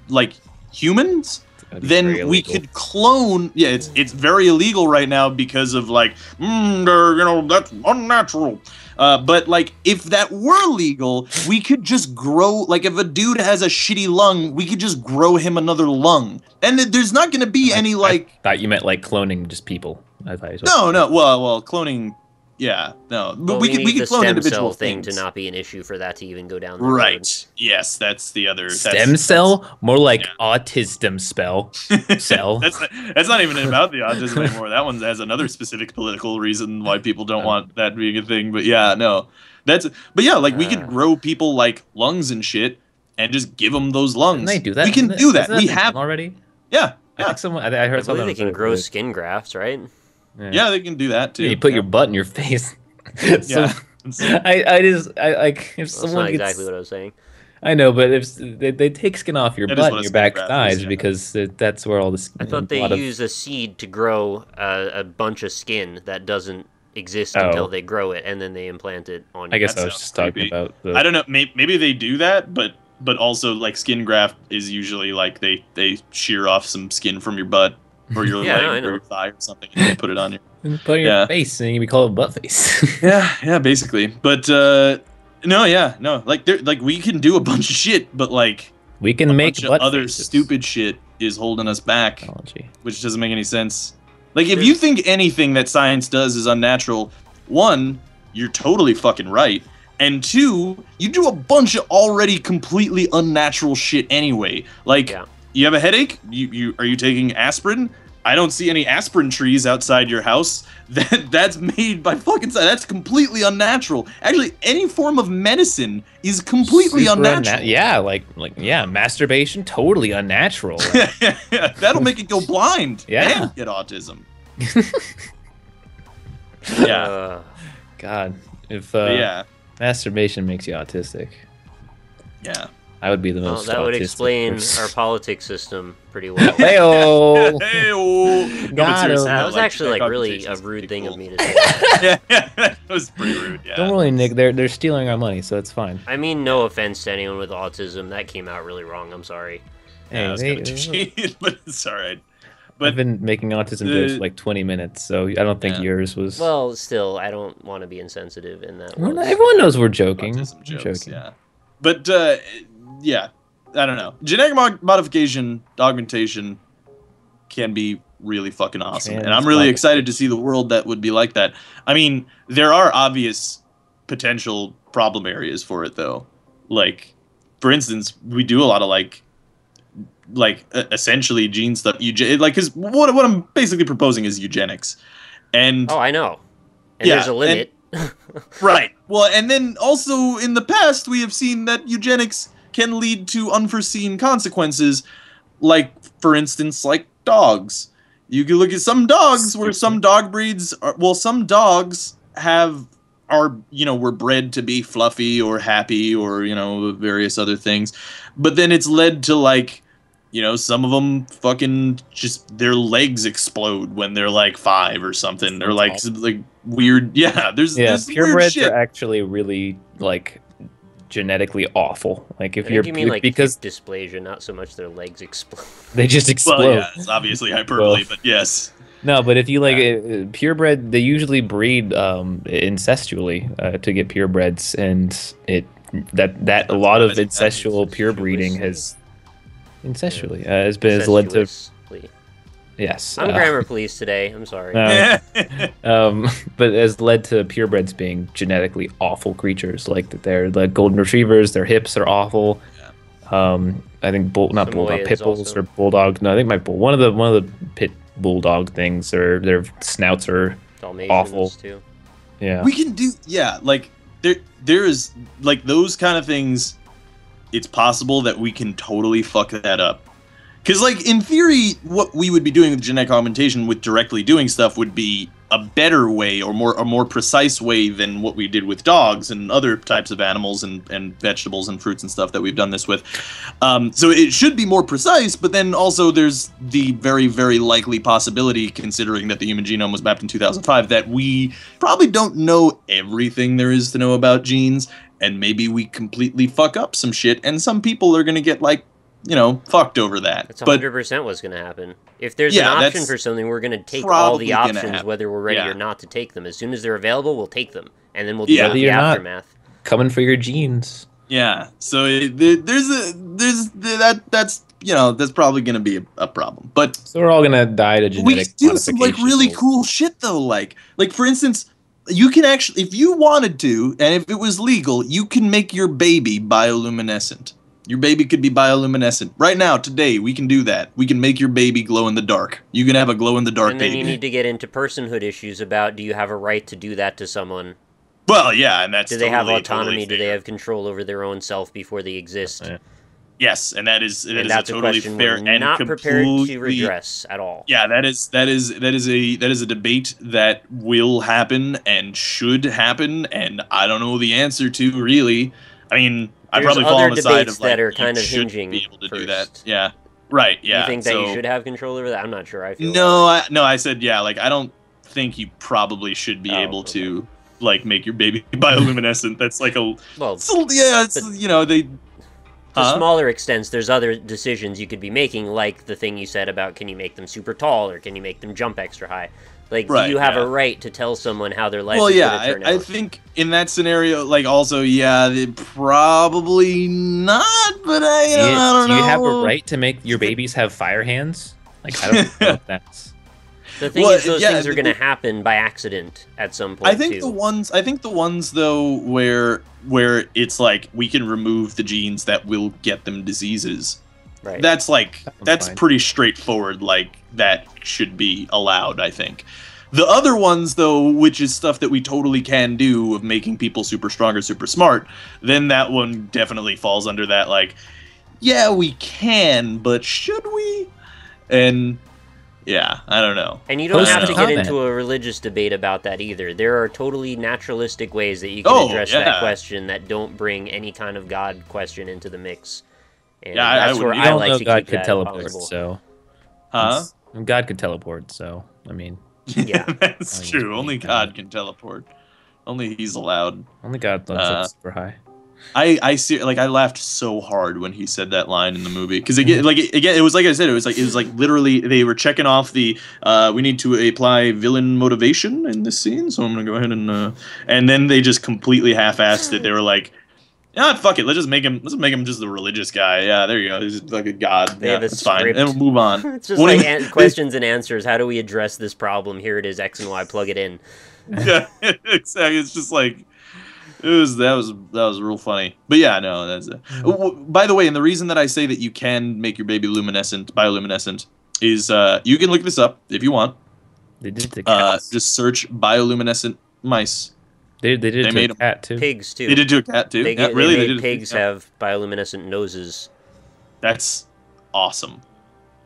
like humans, That'd be very then we illegal. could clone. Yeah, it's very illegal right now because of like, that's unnatural. But like, if that were legal, we could just grow. Like, if a dude has a shitty lung, we could just grow him another lung, and there's not going to be any like. I thought you meant like cloning just people. I thought you No. Well, cloning. Yeah, no. But Well, we need could the clone stem individual cell thing things. to not be an issue for that to even go down the road. Right. Yes, that's the other Stem cell? More like Yeah. autism cell. That's not even about the autism anymore. That one has another specific political reason why people don't want that being a thing. But yeah, no. But yeah, like, we could grow people like lungs and shit and just give them those lungs. Didn't they do that? We can do that. Isn't We been have done already. Yeah. I Yeah. think someone. I heard I something. believe they can grow skin grafts, right? Yeah, they can do that too. Yeah, you put your butt in your face. Yeah. I like if That's someone not gets. exactly what I was saying. I know, but if they take skin off your That is butt what and a your skin back graft thighs is, yeah. because that's where all the I thought they use a seed to grow a bunch of skin that doesn't exist Oh. until they grow it, and then they implant it on I you. guess That I was sounds just talking creepy. about. I don't know. Maybe they do that, but also like skin graft is usually like they shear off some skin from your butt or your Yeah, leg no, I or know. your thigh or something, and they put it on you. Put it in your Yeah. face and you can call it butt face. Yeah, basically. But no, like we can do a bunch of shit, but like We can a make bunch of butt other faces. stupid shit is holding us back, Technology. which doesn't make any sense. Like, if you think anything that science does is unnatural, one, you're totally fucking right. And two, you do a bunch of already completely unnatural shit anyway. Like, Yeah. you have a headache? Are you taking aspirin? I don't see any aspirin trees outside your house. That's made by fucking science. That's completely unnatural. Actually, any form of medicine is completely Super unnatural. Yeah, yeah, masturbation, totally unnatural. That'll make it go blind. Yeah. And get autism. Yeah. God, if Yeah. masturbation makes you autistic, Yeah. I would be the most. That would autistic explain person. our politics system pretty well. Heyo! Hey-oh. Got him. That was actually like really a rude thing of me to say. Yeah, that was pretty rude. Yeah. Don't worry, Nick. They're stealing our money, so it's fine. I mean, no offense to anyone with autism. That came out really wrong. I'm sorry. Yeah, I was kind of touchy, but it's all right. But I've been making autism jokes for like 20 minutes, so I don't think yours was. Well, still, I don't want to be insensitive in that. Everyone knows we're joking. autism We're jokes, joking. yeah. But yeah, I don't know. Genetic modification, augmentation can be really fucking awesome, and I'm really excited to see the world that would be like that. I mean, there are obvious potential problem areas for it, though. Like, for instance, we do a lot of like essentially gene stuff. Because what I'm basically proposing is eugenics, and I know, and there's a limit. Right. Well, and then also in the past, we have seen that eugenics can lead to unforeseen consequences, like, for instance, like dogs. You can look at some dogs where some dog breeds some dogs were bred to be fluffy or happy or, various other things. But then it's led to, like, some of them fucking just their legs explode when they're like 5 or something. They're like weird. Yeah, there's purebreds are actually really like genetically awful. Like if you mean like because dysplasia, not so much their legs explode. They just explode. Well, yeah, it's obviously hyperbole, but yes. No, but if you purebred, they usually breed incestually to get purebreds, and that a lot of incestual pure breeding has. Incestually has led to. Yes, I'm grammar police today. I'm sorry. But has led to purebreds being genetically awful creatures. Like that, they're the golden retrievers. Their hips are awful. Yeah. I think pit bulls or bulldogs. No, I think one of the pit bulldog things. Their snouts are awful too. Yeah, we can do. Yeah, like there is like those kind of things. It's possible that we can totally fuck that up. Because, like, in theory, what we would be doing with genetic augmentation with directly doing stuff would be a better way or a more precise way than what we did with dogs and other types of animals and vegetables and fruits and stuff that we've done this with. So it should be more precise, but then also there's the very, very likely possibility, considering that the human genome was mapped in 2005, that we probably don't know everything there is to know about genes, and maybe we completely fuck up some shit, and some people are going to get, like, fucked over that. That's 100% what's going to happen. If there's an option for something, we're going to take all the options, whether we're ready or not to take them. As soon as they're available, we'll take them, and then we'll deal with the aftermath. Coming for your genes. Yeah. So that's probably going to be a problem. But so we're all going to die to genetic modification. We do some like really cool shit though. Like for instance, you can actually, if you wanted to, and if it was legal, you can make your baby bioluminescent. Your baby could be bioluminescent. Right now, today, we can do that. We can make your baby glow in the dark. You can have a glow in the dark baby. And then you need to get into personhood issues about, do you have a right to do that to someone? Well, yeah, and that's do they have autonomy? Do they have control over their own self before they exist? Yeah. Yes, and that's a totally question fair we're not prepared to redress at all. Yeah, that is a debate that will happen and should happen, and I don't know the answer to really. I mean, I probably fall on the side of like that are kind of hinging be able to do that. Yeah, right. Yeah. You think that you should have control over that? I'm not sure. I feel I said like I don't think you probably should be able to like make your baby bioluminescent. That's like they. To smaller extents, there's other decisions you could be making, like the thing you said about can you make them super tall or can you make them jump extra high? Like, do you have a right to tell someone how their life is going to turn out? I think in that scenario, like, also, probably not, but I don't know. Do you have a right to make your babies have fire hands? Like, I don't know if that's... The thing is, those things are going to happen by accident at some point, I think the ones, though, where it's like, we can remove the genes that will get them diseases. Right. That's like that's fine. pretty straightforward. Like that should be allowed, I think. The other ones, though, which is stuff that we totally can do of making people super strong or super smart, then that one definitely falls under that. Like, yeah, we can, but should we? And yeah, I don't know. And you don't Post have a to get comment. into a religious debate about that either. There are totally naturalistic ways that you can Oh, address yeah. that question that don't bring any kind of God question into the mix. And Yeah, I that's where wouldn't- I don't like know to God keep could that teleport, possible. so Huh? God could teleport, so I mean, Yeah. That's Oh, he's true. pretty Only bad. God can teleport. Only he's allowed. only God looks up super high. I see. Like I laughed so hard when he said that line in the movie because again, it was like I said, it was like literally they were checking off the we need to apply villain motivation in this scene, so I'm gonna go ahead and then they just completely half-assed it. They were like, yeah, fuck it, let's just make him just a religious guy. Yeah, there you go. He's like a god. They Yeah, have a that's fine. script. And we'll move on. It's just Won't like even- questions and answers. How do we address this problem? Here it is, X and Y, plug it in. Yeah, exactly. It's just like that was real funny. But yeah, no, that's it. By the way, and the reason that I say that you can make your baby bioluminescent is you can look this up if you want. They did it to cats. Just search bioluminescent mice. They did it made to a 'em. cat too. Pigs, too. They did to a cat too. They, Yeah, they really, made did it- pigs yeah. have bioluminescent noses. That's awesome.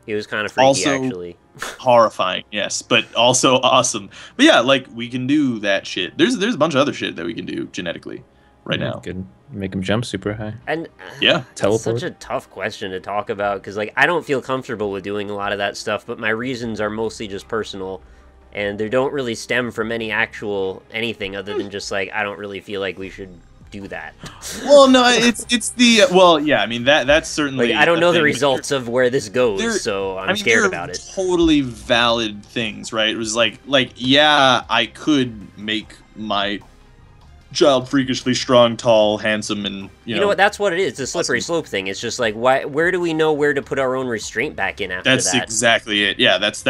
It was kind of freaky, Also- actually. Horrifying, yes, but also awesome. But yeah, like we can do that shit. There's a bunch of other shit that we can do genetically right now. Could make them jump super high. And Yeah. it's Teleport. such a tough question to talk about because, like, I don't feel comfortable with doing a lot of that stuff, but my reasons are mostly just personal, and they don't really stem from any actual anything other than just like I don't really feel like we should do that. Well, no, it's the well, yeah. I mean that's certainly. Like I don't a know the thing. results of where this goes, There- so I'm I mean, scared they're about it. Totally valid things, right? It was like yeah, I could make my child freakishly strong, tall, handsome, and you You know what? That's what it is. It's a slippery slope thing. It's just like, why? Where do we know where to put our own restraint back in after That's that? exactly it. Yeah, that's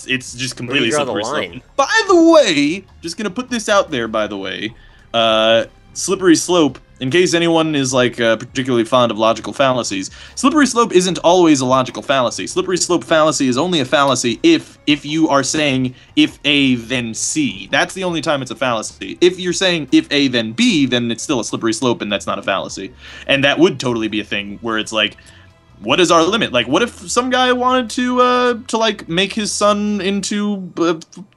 it's just completely draw the slippery line? slope. By the way, just gonna put this out there. By the way, slippery slope. In case anyone is like particularly fond of logical fallacies, slippery slope isn't always a logical fallacy. Slippery slope fallacy is only a fallacy if you are saying if A then C. That's the only time it's a fallacy. If you're saying if A then B, then it's still a slippery slope, and that's not a fallacy. And that would totally be a thing where it's like, what is our limit? Like, what if some guy wanted to like make his son into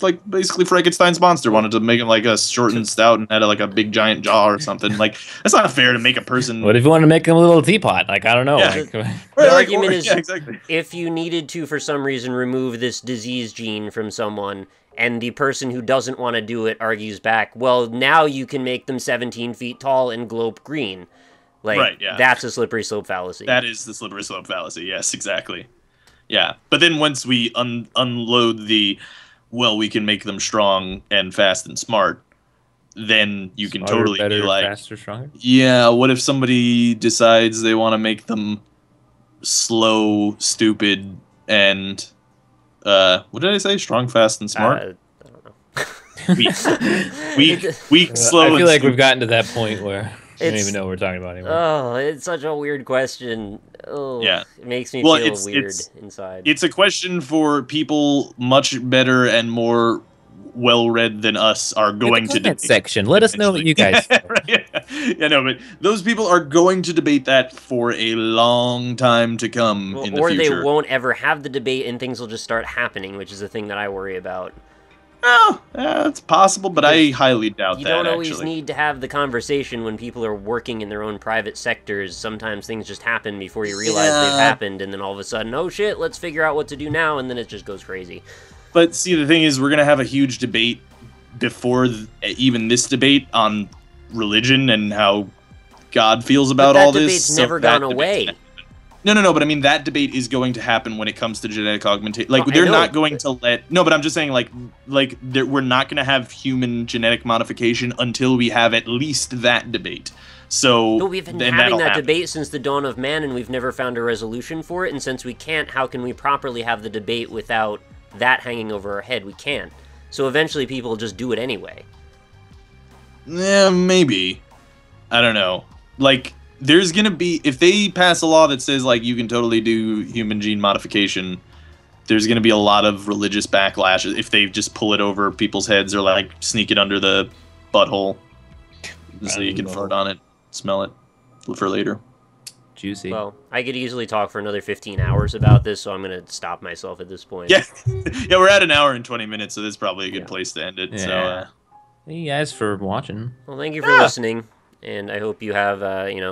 like basically Frankenstein's monster? Wanted to make him like a short and stout and had like a big giant jaw or something. Like, that's not fair to make a person. What if you want to make them a little teapot? Like I don't know. Yeah. Like, The argument is, yeah, exactly. if you needed to, for some reason, remove this disease gene from someone, and the person who doesn't want to do it argues back, well, now you can make them 17 feet tall and globe green. Like, Right, yeah. that's a slippery slope fallacy. That is the slippery slope fallacy. Yes, exactly. Yeah, but then once we unload the, well, we can make them strong and fast and smart, then you can smarter, totally better, be like, faster, stronger. yeah, what if somebody decides they want to make them slow, stupid, and what did I say? Strong, fast, and smart. I don't know. Weak, slow. I and feel like we've stupid. gotten to that point where I don't It's- even know what we're talking about anymore. Oh, it's such a weird question. Oh, Yeah. It makes me Well, feel it's- weird it's- inside. It's a question for people much better and more well-read than us are going to comment debate. section. Let us know what you guys. Right, yeah, no, but those people are going to debate that for a long time to come in the or future. they won't ever have the debate and things will just start happening, which is the thing that I worry about. Oh, it's possible, but I highly doubt You that. don't always actually. need to have the conversation when people are working in their own private sectors. Sometimes things just happen before you realize they've happened, and then all of a sudden, oh shit, let's figure out what to do now, and then it just goes crazy. But see, the thing is, we're gonna have a huge debate before even this debate on religion and how God feels about that all this. debate's never that gone debate's away. gonna happen. No, but I mean that debate is going to happen when it comes to genetic augmentation. Like Oh, I they're know, not going to let. No, but I'm just saying we're not going to have human genetic modification until we have at least that debate. So But we've been then having that'll that happen. debate since the dawn of man, and we've never found a resolution for it. And since we can't, how can we properly have the debate without that hanging over our head? We can't. So eventually people just do it anyway. Yeah, maybe. I don't know. Like there's gonna be, if they pass a law that says like you can totally do human gene modification, there's gonna be a lot of religious backlash if they just pull it over people's heads or like sneak it under the butthole so you can fart on it, smell it for later. Juicy. Well, I could easily talk for another 15 hours about this, so I'm going to stop myself at this point. Yeah, yeah, we're at an hour and 20 minutes, so this is probably a good place to end it. Yeah. So, Thank you guys for watching. Well, thank you for listening, and I hope you have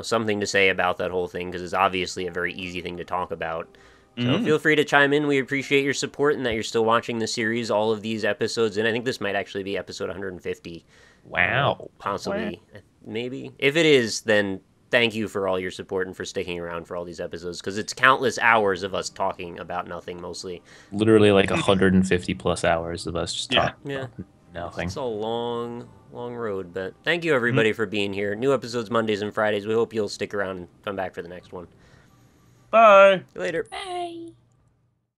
something to say about that whole thing, because it's obviously a very easy thing to talk about. So feel free to chime in. We appreciate your support and that you're still watching the series, all of these episodes, and I think this might actually be episode 150. Wow. Possibly. Maybe. If it is, then thank you for all your support and for sticking around for all these episodes, because it's countless hours of us talking about nothing, mostly. Literally like 150 plus hours of us just talking about nothing. It's a long, long road, but thank you, everybody, for being here. New episodes Mondays and Fridays. We hope you'll stick around and come back for the next one. bye. See you later. Bye.